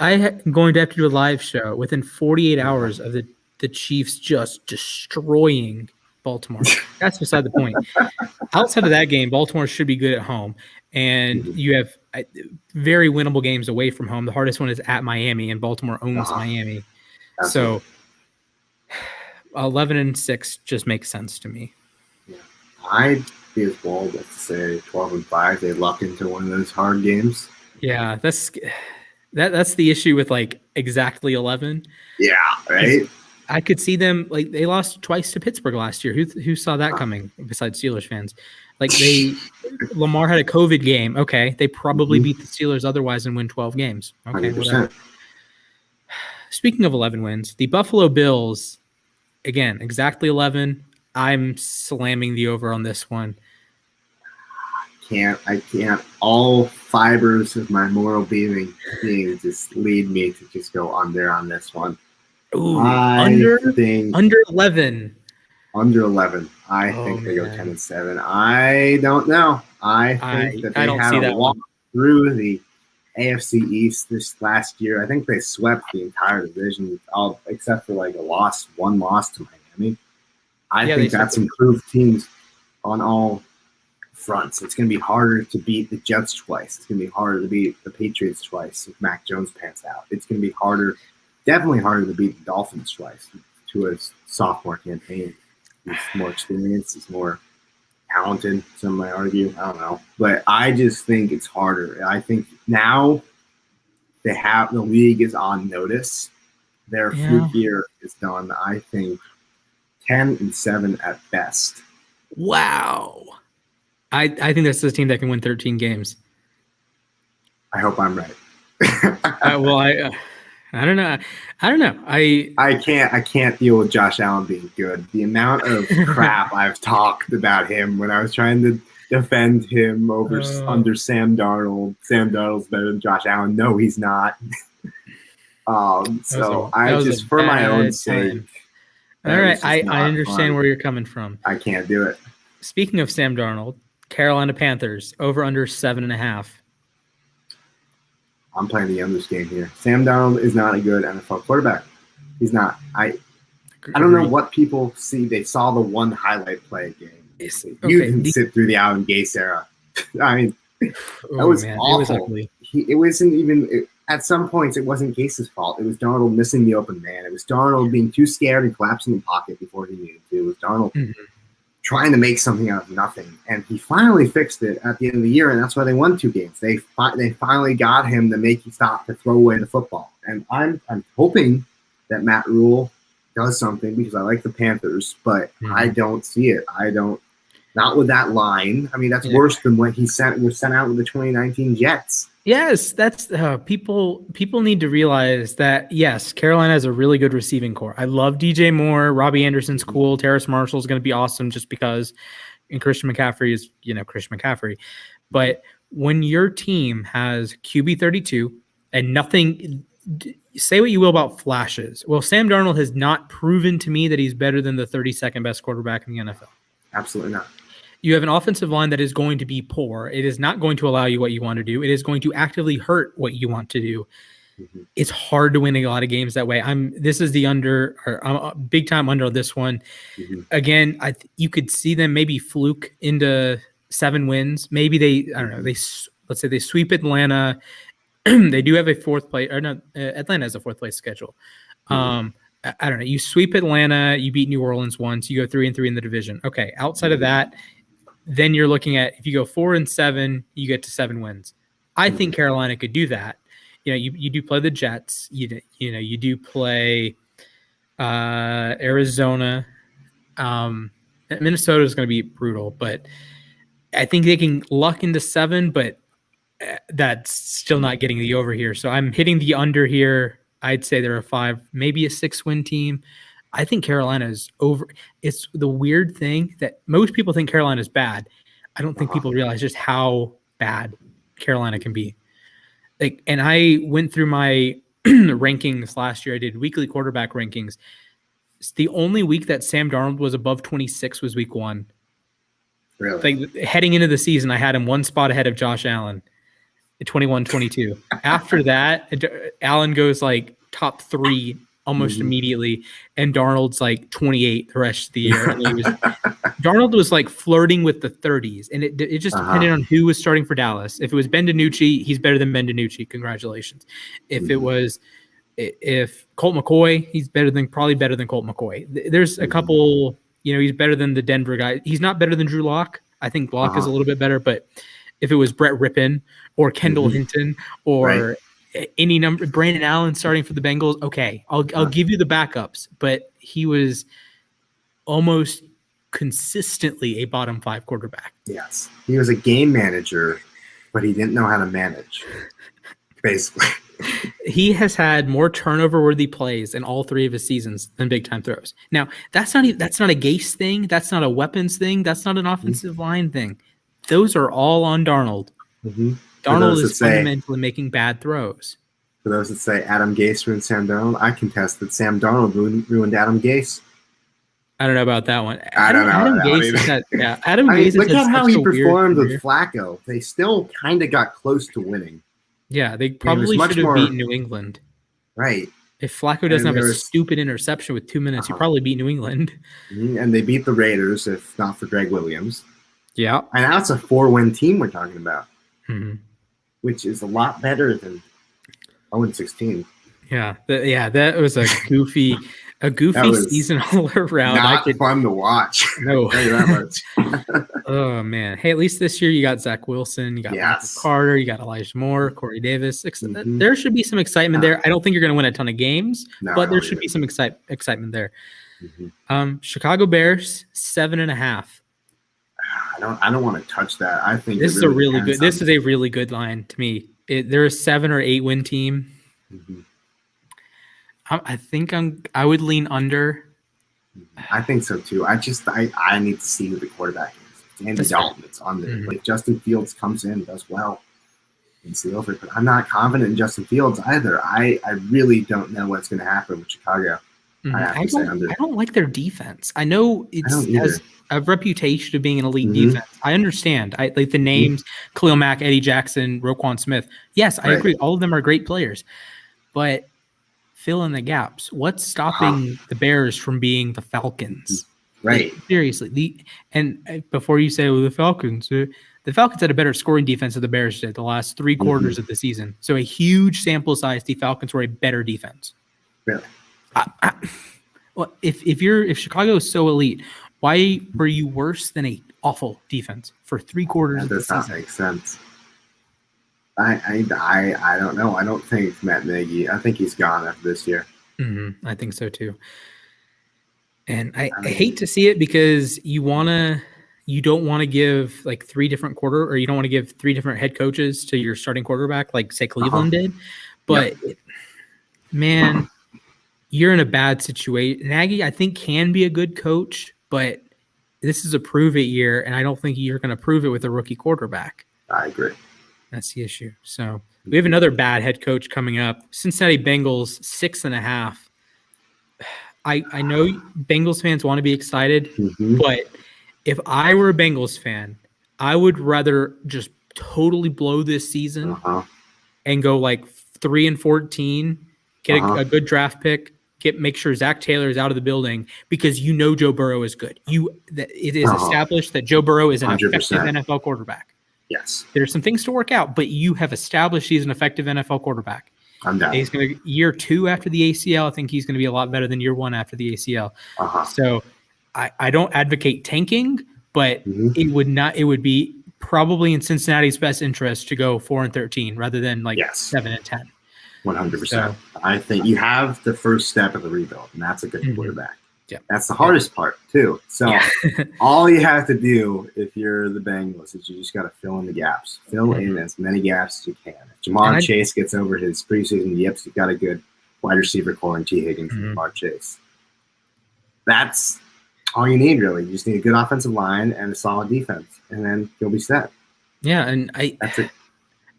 I'm going to have to do a live show within 48 hours of the Chiefs just destroying Baltimore. That's beside the point. Outside of that game, Baltimore should be good at home, and you have very winnable games away from home. The hardest one is at Miami, and Baltimore owns Miami. So 11 and 6 just makes sense to me. Yeah. I'd be as bold as to say 12 and 5. They luck into one of those hard games. Yeah, that's the issue with like exactly 11. Yeah, right. I could see them like they lost twice to Pittsburgh last year. Who saw that coming besides Steelers fans? Like Lamar had a COVID game. Okay, they probably beat the Steelers otherwise and win 12 games. Okay, 100%. Whatever. Speaking of 11 wins, the Buffalo Bills. Again, exactly 11. I'm slamming the over on this one. I can't. All fibers of my moral being just lead me to just go under on this one. Ooh, under 11. Under 11. I think they go 10 and 7. I don't know. I think that they had a walk through the AFC East this last year. I think they swept the entire division, except for like one loss to Miami. I think that's improved teams on all fronts. It's going to be harder to beat the Jets twice. It's going to be harder to beat the Patriots twice if Mac Jones pans out. It's going to be definitely harder to beat the Dolphins twice to a sophomore campaign. He's more experienced. He's more talented, some might argue. I don't know. But I just think it's harder. I think now the league is on notice. Their fluke year is done. I think 10-7 at best. Wow. I think that's the team that can win 13 games. I hope I'm right. I don't know. I can't deal with Josh Allen being good. The amount of crap I've talked about him when I was trying to defend him under Sam Darnold. Sam Darnold's better than Josh Allen. No, he's not. For my own sake. All right, I understand where you're coming from. I can't do it. Speaking of Sam Darnold, Carolina Panthers over under 7.5. I'm playing the unders game here. Sam Darnold is not a good NFL quarterback. He's not. I don't know what people see. They saw the one highlight play game. You didn't sit through the Adam Gase era. I mean, that was awful. It wasn't even at some points. It wasn't Gase's fault. It was Darnold missing the open man. It was Darnold being too scared and collapsing in the pocket before he needed to. It was Darnold trying to make something out of nothing, and he finally fixed it at the end of the year, and that's why they won 2 games. They finally got him to make you stop to throw away the football, and I'm hoping that Matt Rule does something because I like the Panthers, but I don't see it. Not with that line. I mean, that's worse than what was sent out with the 2019 Jets. Yes, that's people need to realize that, yes, Carolina has a really good receiving core. I love DJ Moore. Robbie Anderson's cool. Terrace Marshall is going to be awesome just because, and Christian McCaffrey is, Christian McCaffrey. But when your team has QB 32 and nothing, say what you will about flashes. Well, Sam Darnold has not proven to me that he's better than the 32nd best quarterback in the NFL. Absolutely not. You have an offensive line that is going to be poor. It is not going to allow you what you want to do. It is going to actively hurt what you want to do. It's hard to win a lot of games that way. This is the under, or I'm a big time under this one. Again, you could see them maybe fluke into 7 wins. Maybe let's say they sweep Atlanta. They do have a 4th place, or no, Atlanta has a 4th place schedule. I don't know. You sweep Atlanta, you beat New Orleans once, you go 3-3 in the division. Okay, outside of that, then you're looking at, if you go 4-7, you get to 7 wins. I think Carolina could do that. You do play the Jets. You do play Arizona. Minnesota is going to be brutal, but I think they can luck into 7, but that's still not getting the over here. So I'm hitting the under here. I'd say they're a 5, maybe a 6-win team. I think Carolina is over. It's the weird thing that most people think Carolina is bad. I don't think people realize just how bad Carolina can be. And I went through my rankings last year. I did weekly quarterback rankings. It's the only week that Sam Darnold was above 26 was week 1. Really? Heading into the season, I had him 1 spot ahead of Josh Allen at 21-22. After that, Allen goes top 3 almost immediately, and Darnold's 28 the rest of the year. And Darnold was flirting with the 30s, and it just depended on who was starting for Dallas. If it was Ben DiNucci, he's better than Ben DiNucci. Congratulations. If Colt McCoy, he's probably better than Colt McCoy. There's a couple, he's better than the Denver guy. He's not better than Drew Lock. I think Lock is a little bit better, but if it was Brett Rippon or Kendall Hinton or any number, Brandon Allen starting for the Bengals, okay, I'll give you the backups, but he was almost consistently a bottom 5 quarterback. Yes, he was a game manager, but he didn't know how to manage. Basically, he has had more turnover-worthy plays in all 3 of his seasons than big-time throws. Now, that's not a Gase thing. That's not a weapons thing. That's not an offensive line thing. Those are all on Darnold. Darnold is fundamentally making bad throws. For those that say Adam Gase ruined Sam Darnold, I contest that Sam Darnold ruined Adam Gase. I don't know about that one. I don't know. Adam Gase. Look at how he performed with Flacco. They still kind of got close to winning. Yeah, they probably should have beaten New England. Right. If Flacco doesn't have a stupid interception with 2 minutes, you probably beat New England. And they beat the Raiders, if not for Greg Williams. Yeah. And now it's a 4-win team we're talking about, which is a lot better than 0-16. Yeah. That was a goofy. A goofy season all around. Not fun to watch. No. Tell you that much. Oh man. Hey, at least this year you got Zach Wilson, you got Michael Carter, you got Elijah Moore, Corey Davis. There should be some excitement there. I don't think you're going to win a ton of games, but there should be some excitement there. Chicago Bears 7.5. I don't want to touch that. I think this is a really good. This is a really good line to me. They're a 7 or 8 win team. I think I would lean under. I think so too. I need to see who the quarterback is. Andy Dalton, it's under. Like Justin Fields comes in, does well, it's the over. But I'm not confident in Justin Fields either. I really don't know what's going to happen with Chicago. I don't like their defense. I know it has a reputation of being an elite defense. I understand. I like the names: Khalil Mack, Eddie Jackson, Roquan Smith. Yes, I agree. All of them are great players, but fill in the gaps. What's stopping the Bears from being the Falcons? Right. Like, seriously. And before you say, well, the Falcons had a better scoring defense than the Bears did the last 3 quarters of the season. So a huge sample size, the Falcons were a better defense. Really? Well, if Chicago is so elite, why were you worse than a awful defense for 3 quarters of the season? That does not make sense. I don't know. I don't think Matt Nagy. I think he's gone after this year. I think so too. And I hate to see it because you don't want to give like 3 different you don't want to give 3 different head coaches to your starting quarterback, like say Cleveland did. But man, you're in a bad situation. Nagy, I think, can be a good coach, but this is a prove it year, and I don't think you're going to prove it with a rookie quarterback. I agree. That's the issue. So we have another bad head coach coming up. Cincinnati Bengals 6.5. I know Bengals fans want to be excited, but if I were a Bengals fan, I would rather just totally blow this season and go like 3-14, get a good draft pick, make sure Zach Taylor is out of the building because Joe Burrow is good. It is established that Joe Burrow is an 100%. Effective NFL quarterback. Yes. There's some things to work out, but you have established he's an effective NFL quarterback. I'm down. He's going to year 2 after the ACL. I think he's going to be a lot better than year 1 after the ACL. So I don't advocate tanking, but it would be probably in Cincinnati's best interest to go 4-13 rather than 7-10. 100%. So, I think you have the first step of the rebuild, and that's a good quarterback. Yeah. That's the hardest part, too. So all you have to do if you're the Bengals is you just got to fill in the gaps. Fill in as many gaps as you can. If Jamar Chase gets over his preseason yips, you've got a good wide receiver core in T. Higgins and Jamar Chase. That's all you need, really. You just need a good offensive line and a solid defense, and then you'll be set. Yeah, and that's it.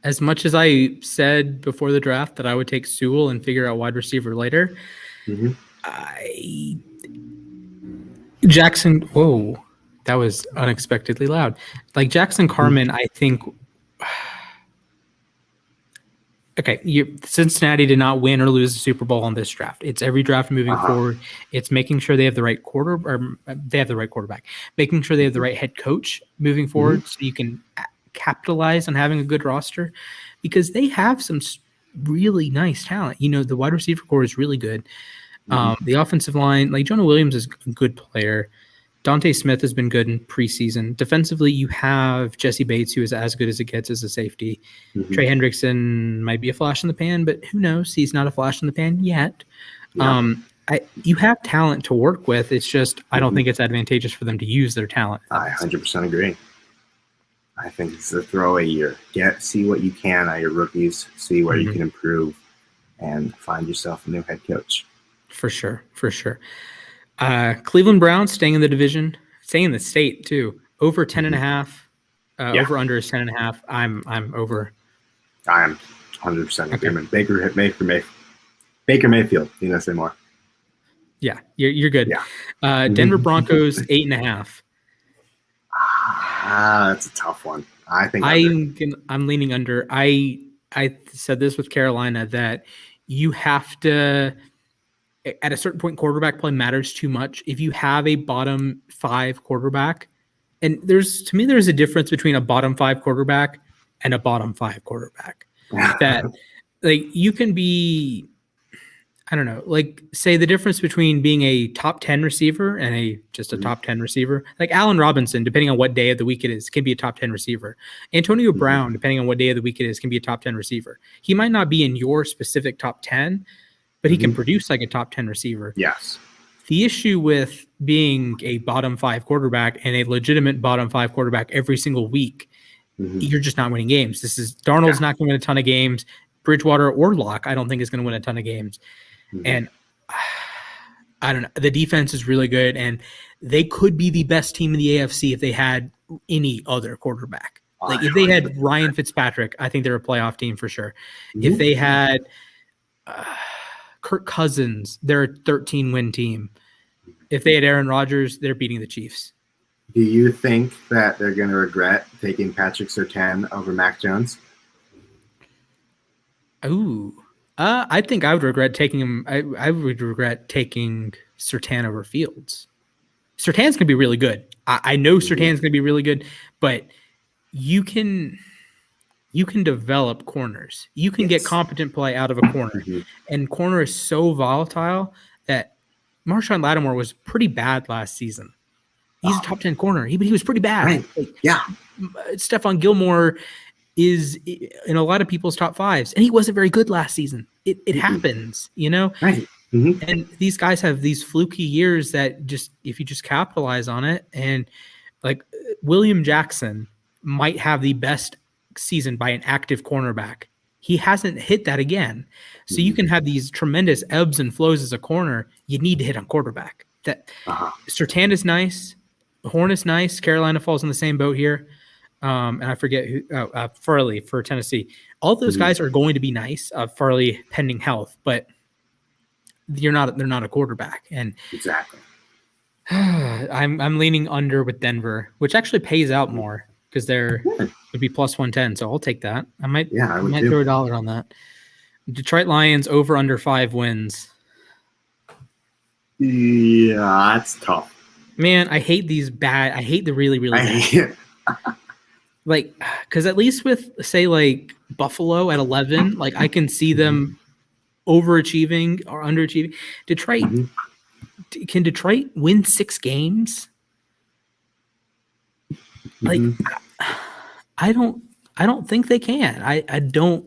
As much as I said before the draft that I would take Sewell and figure out wide receiver later, Jackson, whoa, that was unexpectedly loud. Like Jackson Carman, I think. Okay, Cincinnati did not win or lose the Super Bowl on this draft. It's every draft moving forward. It's making sure they have the right quarterback, making sure they have the right head coach moving forward, so you can capitalize on having a good roster, because they have some really nice talent. The wide receiver core is really good. The offensive line, like Jonah Williams is a good player. Dante Smith has been good in preseason. Defensively, you have Jesse Bates, who is as good as it gets as a safety. Trey Hendrickson might be a flash in the pan, but who knows? He's not a flash in the pan yet. Yeah. You have talent to work with. It's just I don't think it's advantageous for them to use their talent. I 100% agree. I think it's a throwaway year. See what you can out of your rookies, see where you can improve, and find yourself a new head coach. For sure. Cleveland Browns staying in the division, staying in the state too. Over 10.5. Over under is 10.5. I'm over. I am 100% agreement. Baker Mayfield. You know, say more. Yeah, you're good. Yeah. Denver Broncos 8.5. That's a tough one. I think I'm leaning under. I said this with Carolina that you have to, at a certain point, quarterback play matters too much. If you have a bottom 5 quarterback, and there's a difference between a bottom 5 quarterback and a bottom 5 quarterback. That like you can be, I don't know, like say the difference between being a top 10 receiver and just a top 10 receiver, like Allen Robinson, depending on what day of the week it is, can be a top 10 receiver. Antonio Brown, depending on what day of the week it is, can be a top 10 receiver. He might not be in your specific top 10, but he can produce like a top 10 receiver. Yes. The issue with being a bottom 5 quarterback and a legitimate bottom 5 quarterback every single week, you're just not winning games. Darnold's not going to win a ton of games. Bridgewater or Locke, I don't think is going to win a ton of games. And I don't know. The defense is really good, and they could be the best team in the AFC if they had any other quarterback. Like if they had Ryan Fitzpatrick, I think they're a playoff team for sure. If they had Kirk Cousins, they're a 13-win team. If they had Aaron Rodgers, they're beating the Chiefs. Do you think that they're going to regret taking Patrick Surtain over Mac Jones? Ooh. I think I would regret taking him. I would regret taking Surtain over Fields. Surtain's going to be really good. I know Surtain's going to be really good, but you can develop corners. You can get competent play out of a corner. And corner is so volatile that Marshawn Lattimore was pretty bad last season. He's a top 10 corner. He was pretty bad. Right. Like, yeah. Stephon Gilmore is in a lot of people's top 5s, and he wasn't very good last season. It happens, you know? Right. And these guys have these fluky years that just, if you just capitalize on it, and like William Jackson might have the best season by an active cornerback. He hasn't hit that again. So you can have these tremendous ebbs and flows as a corner. You need to hit on quarterback. That Surtain is nice. Horn is nice. Carolina falls in the same boat here. And I forget who. Farley for Tennessee. All those guys are going to be nice. Farley pending health, but they're not a quarterback. And exactly. I'm leaning under with Denver, which actually pays out more because they're would be plus 110. So I'll take that. I might throw $1 on that. Detroit Lions over under 5 wins. Yeah, that's tough. Man, I hate these bad. I hate the really, really bad. Like, because at least with, say, like Buffalo at 11, like I can see them overachieving or underachieving. Detroit, can Detroit win 6 games? Like, I don't think they can. I don't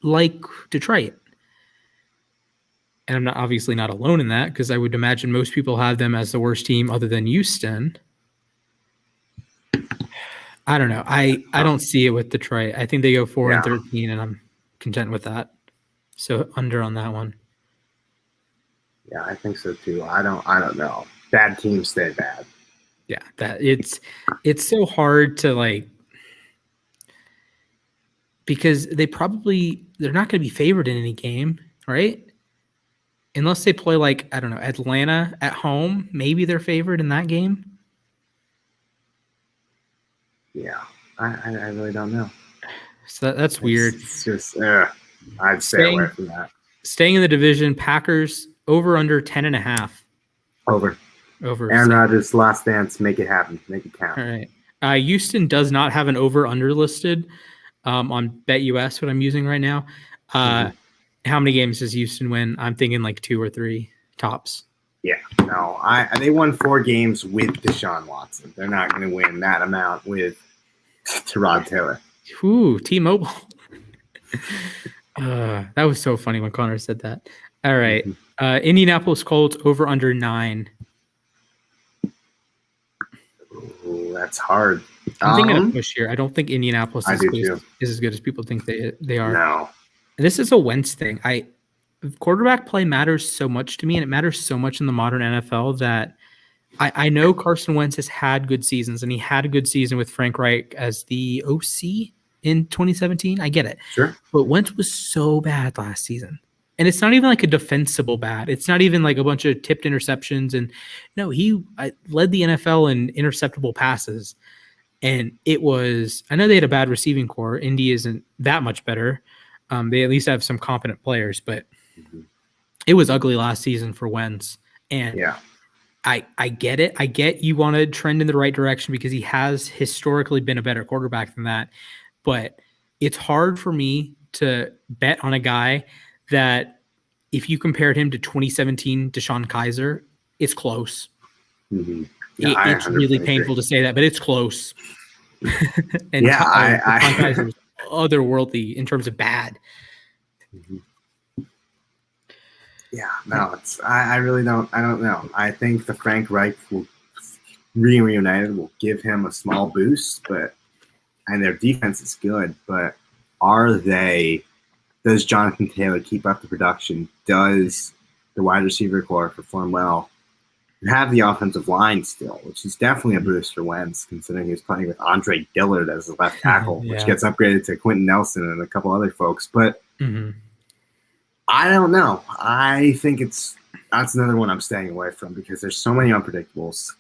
like Detroit. And I'm obviously not alone in that, because I would imagine most people have them as the worst team other than Houston. I don't know. I don't see it with Detroit. I think they go 4-13, and I'm content with that. So under on that one. Yeah, I think so too. I don't know. Bad teams stay bad. Yeah, that it's so hard to like, because they're not going to be favored in any game, right? Unless they play like, I don't know, Atlanta at home, maybe they're favored in that game. Yeah, I really don't know. So that's weird. It's just, I'd stay away from that. Staying in the division, Packers over under 10.5. Over. Aaron Rodgers' last dance. Make it happen. Make it count. All right. Houston does not have an over under listed on BetUS, what I'm using right now. How many games does Houston win? I'm thinking like 2 or 3 tops. Yeah, no. They won 4 games with Deshaun Watson. They're not going to win that amount with Tyrod Taylor. Ooh, T-Mobile. That was so funny when Connor said that. All right. Indianapolis Colts over under 9. Ooh, that's hard. I'm thinking of push here. I don't think Indianapolis is as good as people think they are. No. This is a Wentz thing. Quarterback play matters so much to me, and it matters so much in the modern NFL that I know Carson Wentz has had good seasons, and he had a good season with Frank Reich as the OC in 2017. I get it. Sure. But Wentz was so bad last season. And it's not even like a defensible bad. It's not even like a bunch of tipped interceptions. And no, he led the NFL in interceptable passes. And it was, I know they had a bad receiving core. Indy isn't that much better. They at least have some competent players, but it was ugly last season for Wentz. And I get it. I get you want to trend in the right direction because he has historically been a better quarterback than that. But it's hard for me to bet on a guy that if you compared him to 2017 DeShone Kizer, it's close. Mm-hmm. It's really painful to say that, but it's close. And DeShone Kizer was otherworldly in terms of bad. Mm-hmm. Yeah, no, I really don't know. I think the Frank Reich reunited will give him a small boost, and their defense is good, but does Jonathan Taylor keep up the production? Does the wide receiver core perform well? You have the offensive line still, which is definitely a boost for Wentz, considering he's playing with Andre Dillard as a left tackle, which gets upgraded to Quentin Nelson and a couple other folks. But I don't know. I think that's another one I'm staying away from because there's so many unpredictables.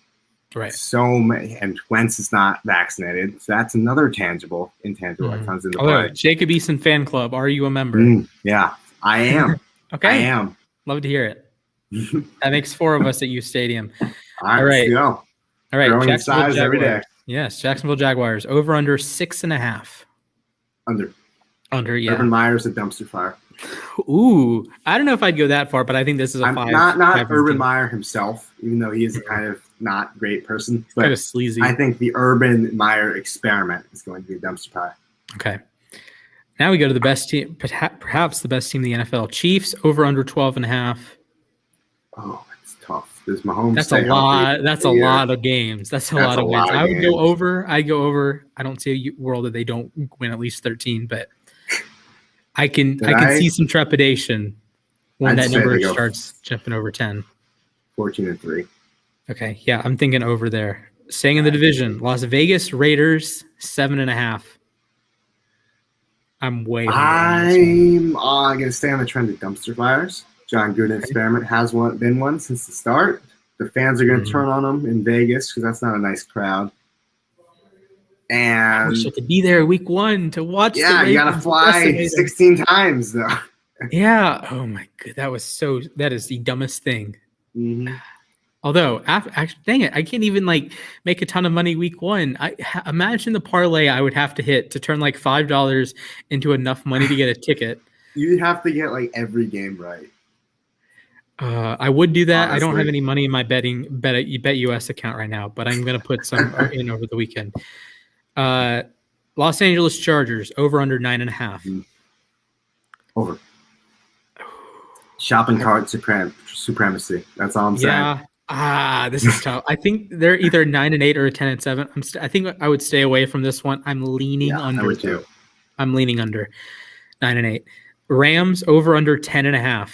Right. So many, and Wentz is not vaccinated, so that's another intangible that comes into play. Jacob Eason fan club. Are you a member? Yeah, I am. Okay, I am. Love to hear it. That makes 4 of us at U Stadium. All right. Let's go. All right. Growing in size every day. Yes, Jacksonville Jaguars over under 6.5. Under. Yeah. Urban Meyer's a dumpster fire. Ooh, I don't know if I'd go that far, but I think this is a 5. Not Urban Meyer himself, even though he is a kind of not great person. But kind of sleazy. I think the Urban Meyer experiment is going to be a dumpster fire. Okay. Now we go to the best team, perhaps the best team in the NFL. Chiefs over under 12.5. Oh, it's tough. Does Mahomes That's a lot. That's a lot of games. That's a lot of wins. I would go over. I don't see a world that they don't win at least 13, but I can see some trepidation when that number starts jumping over 10. 14-3. Okay, yeah, I'm thinking over there. Staying in the division, Las Vegas Raiders 7.5. I'm way. I'm going to stay on the trend of dumpster fires. John Gruden experiment has been one since the start. The fans are going to turn on them in Vegas because that's not a nice crowd. And I wish I could be there week 1 to watch. Yeah, you got to fly 16 times though. Yeah. Oh my god, that is the dumbest thing. Mm-hmm. Although, actually, dang it, I can't even make a ton of money week 1. Imagine the parlay I would have to hit to turn $5 into enough money to get a ticket. You'd have to get every game right. I would do that. Honestly. I don't have any money in my Bet US account right now, but I'm going to put some in over the weekend. Los Angeles Chargers over under 9.5. Over. Shopping cart supremacy. That's all I'm saying. Yeah. This is tough. I think they're either 9-8 or 10-7. I think I would stay away from this one. I'm leaning under. I would too. I'm leaning under 9-8. Rams over under 10.5.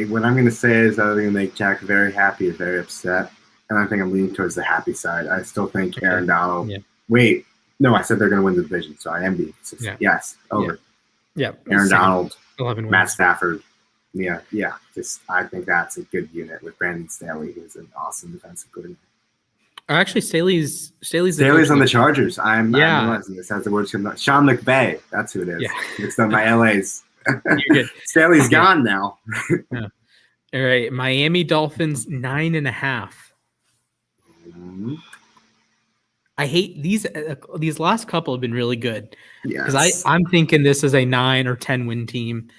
What I'm going to say is I'm going to make Jack very happy and very upset. And I think I'm leaning towards the happy side. I still think Aaron Donald. Yeah. Wait. No, I said they're going to win the division. So I am being yes. Over. Yeah. Aaron Donald, 11 wins. Matt Stafford. Yeah. I think that's a good unit with Brandon Staley, who's an awesome defensive coordinator. Actually, Staley's on the Chargers. I'm realizing this as the words come out. Sean McVay. That's who it is. Yeah. It's done by LA's. You're good. Staley's gone now. Yeah. All right. Miami Dolphins 9.5. Mm-hmm. I hate these last couple have been really good. Because I'm thinking this is a 9 or 10 win team.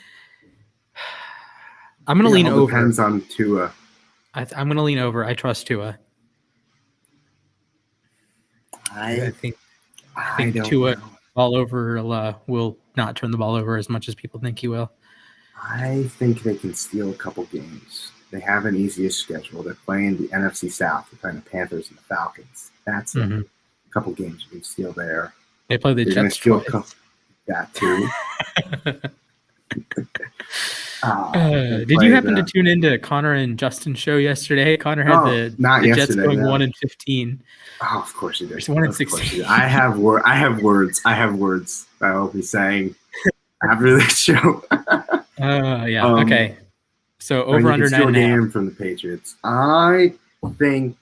I'm going to lean over. Depends on Tua. I'm going to lean over. I trust Tua. I think Tua ball over will not turn the ball over as much as people think he will. I think they can steal a couple games. They have an easier schedule. They're playing the NFC South. They're playing the Panthers and the Falcons. That's a couple games you can steal there. They play the Jets twice. That too. Did you happen to tune into Connor and Justin's show yesterday? Connor had the Jets going 1-15. Oh, of course you did. It's 1-16. I have words that I'll be saying after this show. Okay. So over under 9.5 game from the Patriots. I think.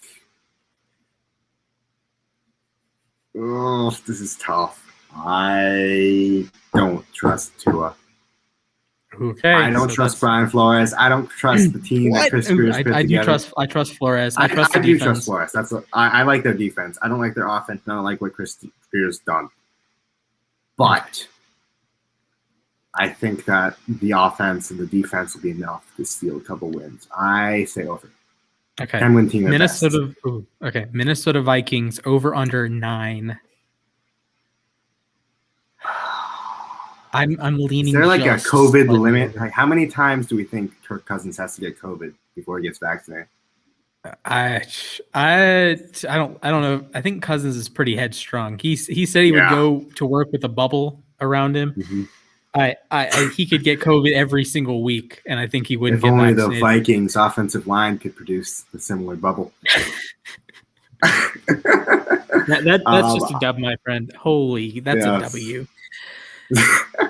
Oh, this is tough. I don't trust Tua. Okay. I don't trust Brian Flores. I don't trust the team that Chris Spears put together. I trust Flores. I do trust Flores. I like their defense. I don't like their offense. I don't like what Chris Spears done. But I think that the offense and the defense will be enough to steal a couple wins. I say over. Okay. 10-win team at Minnesota. Ooh, okay. Minnesota Vikings over under 9. I'm leaning. Is there like a COVID limit? Like, how many times do we think Kirk Cousins has to get COVID before he gets vaccinated? I don't know. I think Cousins is pretty headstrong. He said he would go to work with a bubble around him. Mm-hmm. He could get COVID every single week, and I think he wouldn't. If only the Vikings offensive line could produce a similar bubble. That's just a dub, my friend. Holy, that's a W.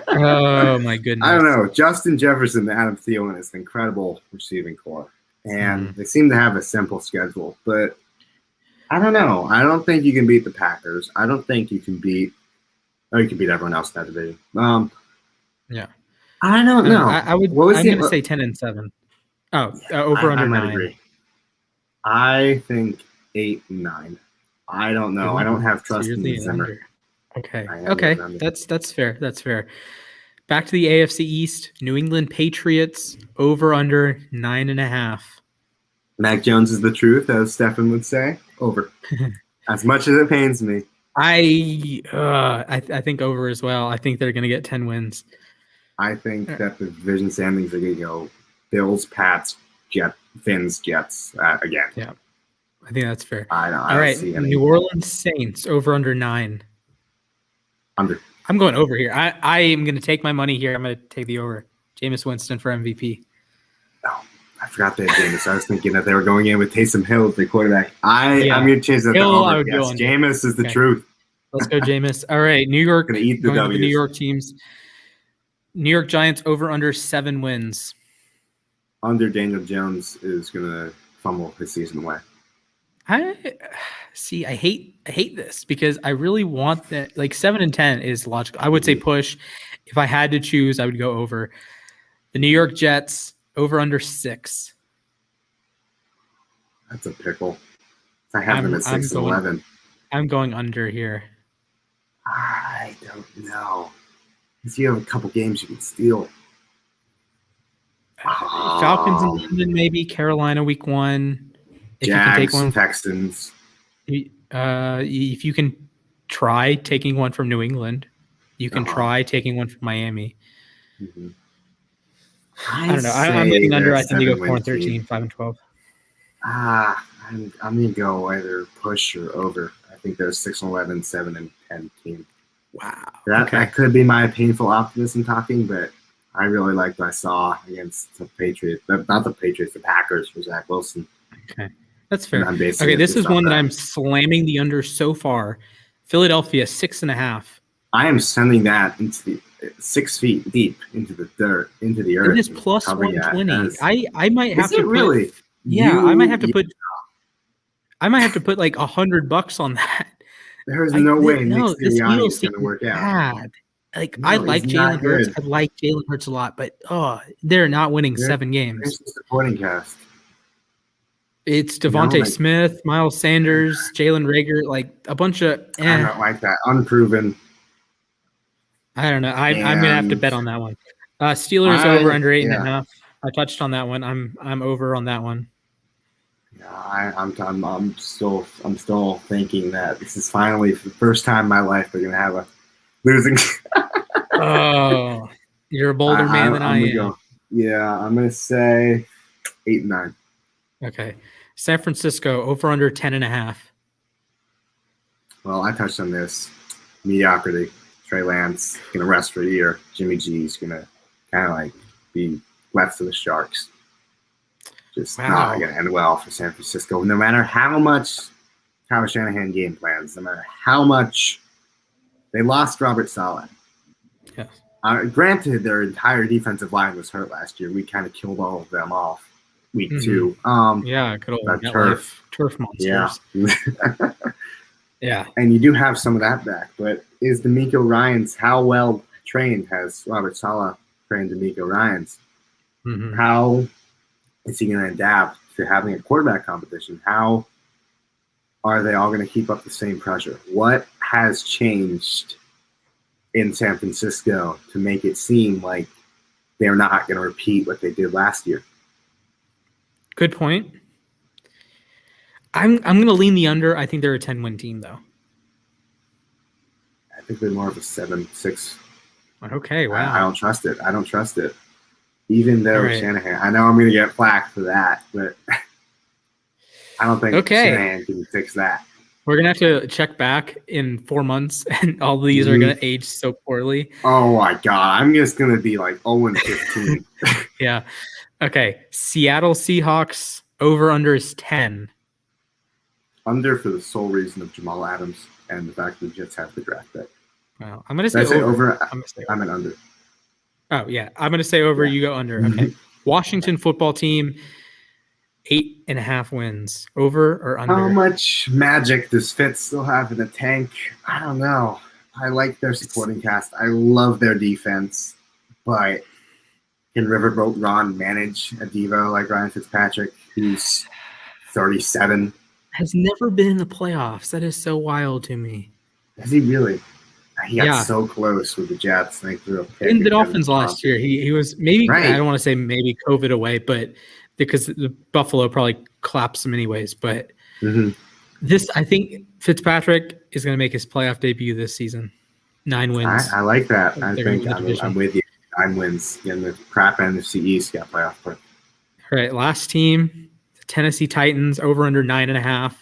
Oh my goodness! I don't know. Justin Jefferson and Adam Thielen is an incredible receiving core, and they seem to have a simple schedule. But I don't know. I don't think you can beat the Packers. I don't think you can beat. Oh, you can beat everyone else in that division. Yeah. I don't know. I'm going to say 10-7. Oh, over under 9. Agree. I think 8-9. I don't know. I don't have trust in December. Okay. That's fair. That's fair. Back to the AFC East. New England Patriots over under 9.5. Mac Jones is the truth, as Stefan would say. Over. As much as it pains me. I think over as well. I think they're going to get 10 wins. I think that the division standings are going to go Bills, Pats, Fins, Jets again. Yeah, I think that's fair. I All right, New Orleans Saints over under 9. Under. I'm going over here. I am going to take my money here. I'm going to take the over. Jameis Winston for MVP. Oh, I forgot that Jameis. I was thinking that they were going in with Taysom Hill as the quarterback. I'm going to change that to over. Yes, Jameis is the truth. Let's go, Jameis. All right, New York. Going to eat the W's. New York teams. New York Giants over under 7 wins. Under. Daniel Jones is going to fumble his season away. I hate this because I really want that. Like 7-10 is logical. I would say push. If I had to choose, I would go over. The New York Jets over under 6. That's a pickle. I have them at 6-11. I'm going under here. I don't know. Because you have a couple games you can steal. Falcons in London, maybe. Carolina week 1. If Jags, you can take one, Texans. If you can try taking one from New England, you can try taking one from Miami. Mm-hmm. I don't know. I'm looking under. I think they go 4-13, 5-12. I'm going to go either push or over. I think they're 6-11, 7-10 team. Wow. That could be my painful optimism talking, but I really liked what I saw against the Patriots. Not the Patriots, the Packers for Zach Wilson. Okay. That's fair. Okay, this is one that I'm slamming the under so far. Philadelphia, 6.5. I am sending that into the 6 feet deep into the dirt, into the earth. It is plus 120. I might have to really. I might have to put. I might have to put like $100 on that. There's no way Nick Sirianni is going to work out. Like I like Jalen Hurts. I like Jalen Hurts a lot, but they're not winning 7 games. It's a supporting cast. It's Devontae Smith, Miles Sanders, Jalen Reagor, like a bunch of. I don't like that. Unproven. I don't know. I'm gonna have to bet on that one. Steelers over under 8.5. I touched on that one. I'm over on that one. Yeah, I'm still thinking that this is finally for the first time in my life we're gonna have a losing. Oh, you're a bolder man than I am. I'm gonna say 8-9. Okay. San Francisco over under 10.5. Well, I touched on this. Mediocrity. Trey Lance gonna rest for a year. Jimmy G's gonna kind of like be left to the Sharks. Just not gonna end well for San Francisco. No matter how much Kyle Shanahan game plans, no matter how much they lost Robert Saleh. Yes. Granted, their entire defensive line was hurt last year. We kind of killed all of them off. Week 2. Good old turf monsters. Yeah. Yeah. And you do have some of that back, but is D'Amico Ryans, how well trained has Robert Saleh trained D'Amico Ryans? Mm-hmm. How is he going to adapt to having a quarterback competition? How are they all going to keep up the same pressure? What has changed in San Francisco to make it seem like they're not going to repeat what they did last year. Good point. I'm going to lean the under. I think they're a 10-win team, though. I think they're more of a 7-6. Okay, wow. I don't trust it. Even though Shanahan, I know I'm going to get flack for that, but I don't think Shanahan can fix that. We're going to have to check back in 4 months, and all these are going to age so poorly. Oh, my God. I'm just going to be like 0-15. Yeah. Okay. Seattle Seahawks, over-under is 10. Under for the sole reason of Jamal Adams and the fact that the Jets have the draft pick. Well, I'm going to say over. I'm an under. Oh, yeah. I'm going to say over. Yeah. You go under. Okay. Washington football team, 8.5 wins. Over or under? How much magic does Fitz still have in the tank? I don't know. I like their supporting cast. I love their defense. But can Riverboat Ron manage a diva like Ryan Fitzpatrick, who's 37? Has never been in the playoffs. That is so wild to me. Is he really? He got so close with the Jets. And they threw a pick in the Dolphins last year. He was maybe, I don't want to say maybe COVID away, but because the Buffalo probably collapsed him anyways. But this, I think Fitzpatrick is going to make his playoff debut this season. 9 wins. I like that. I think I'm with you. 9 wins. Getting the crap NFC East got playoff push. All right, last team. Tennessee Titans, over under 9.5.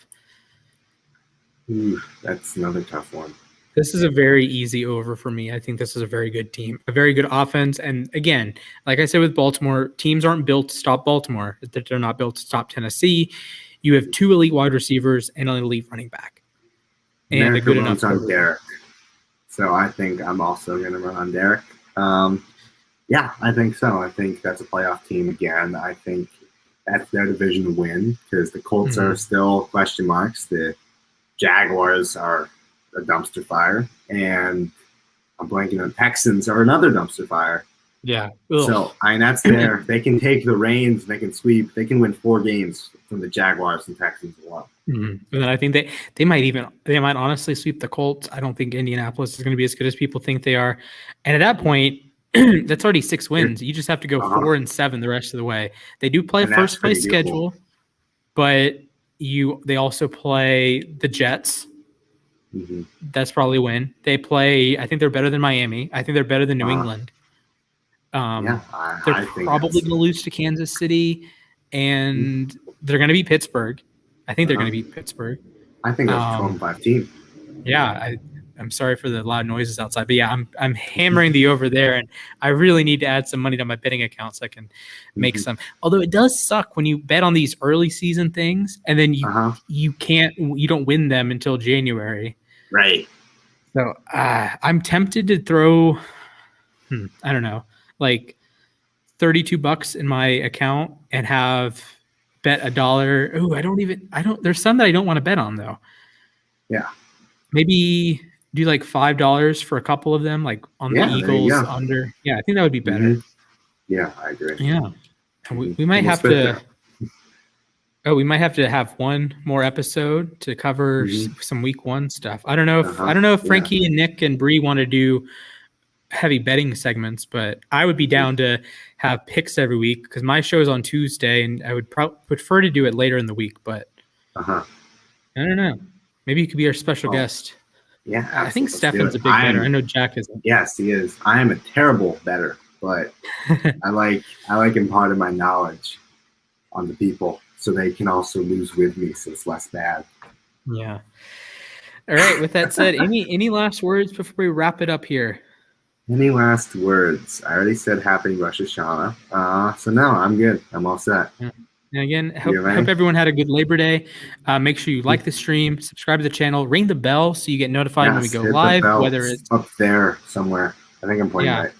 Ooh, that's another tough one. This is a very easy over for me. I think this is a very good team, a very good offense. And again, like I said with Baltimore, teams aren't built to stop Baltimore. They're not built to stop Tennessee. You have 2 elite wide receivers and an elite running back. And America a good enough on Derek. So I think I'm also going to run on Derek. Yeah, I think so. I think that's a playoff team again. I think that's their division win because the Colts are still question marks. The Jaguars are a dumpster fire, and I'm blanking on Texans are another dumpster fire. Yeah. Ugh. So that's there. They can take the reins. They can sweep. They can win 4 games from the Jaguars and Texans as well. And then I think they might honestly sweep the Colts. I don't think Indianapolis is going to be as good as people think they are. And at that point, that's already 6 wins. You just have to go 4-7 the rest of the way. They do play a first place schedule, but they also play the Jets. That's probably a win. They play. I think they're better than Miami. I think they're better than New England. They're probably going to lose to Kansas City, and they're going to beat Pittsburgh. I think they're going to beat Pittsburgh. I think that's a 12-5 team. Yeah, I'm sorry for the loud noises outside, but yeah, I'm hammering the over there, and I really need to add some money to my betting account so I can make some. Although it does suck when you bet on these early season things, and then you don't win them until January. Right. So I'm tempted to throw, I don't know, like $32 in my account and have bet $1. Oh, there's some that I don't want to bet on though. Yeah. Maybe do like $5 for a couple of them, like on the Eagles under. Yeah, I think that would be better. Yeah, I agree. Yeah. And we might have to. Oh, we might have to have one more episode to cover some week 1 stuff. I don't know if Frankie and Nick and Bree want to do heavy betting segments, but I would be down to have picks every week because my show is on Tuesday, and I would prefer to do it later in the week. But I don't know. Maybe you could be our special guest. Yeah, I think Stefan's a big bettor. I know Jack isn't. Yes, he is. I am a terrible bettor, but I like imparting my knowledge on the people so they can also lose with me, so it's less bad. Yeah. All right. With that said, any last words before we wrap it up here? Any last words? I already said happy Rosh Hashanah. So no, I'm good. I'm all set. Yeah. And again, hope everyone had a good Labor Day. Make sure you like the stream, subscribe to the channel, ring the bell so you get notified when we go live. Whether it's up there somewhere, I think I'm pointing right.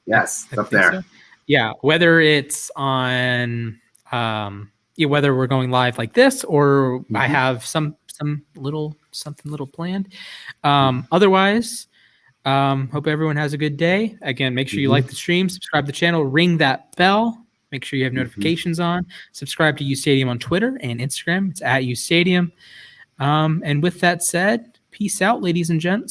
Yes, it's up there. So. Yeah, whether it's on, whether we're going live like this or I have something little planned. Otherwise. Hope everyone has a good day. Again, make sure you like the stream, subscribe to the channel, ring that bell. Make sure you have notifications on. Subscribe to UStadium on Twitter and Instagram. It's at UStadium. And with that said, peace out, ladies and gents.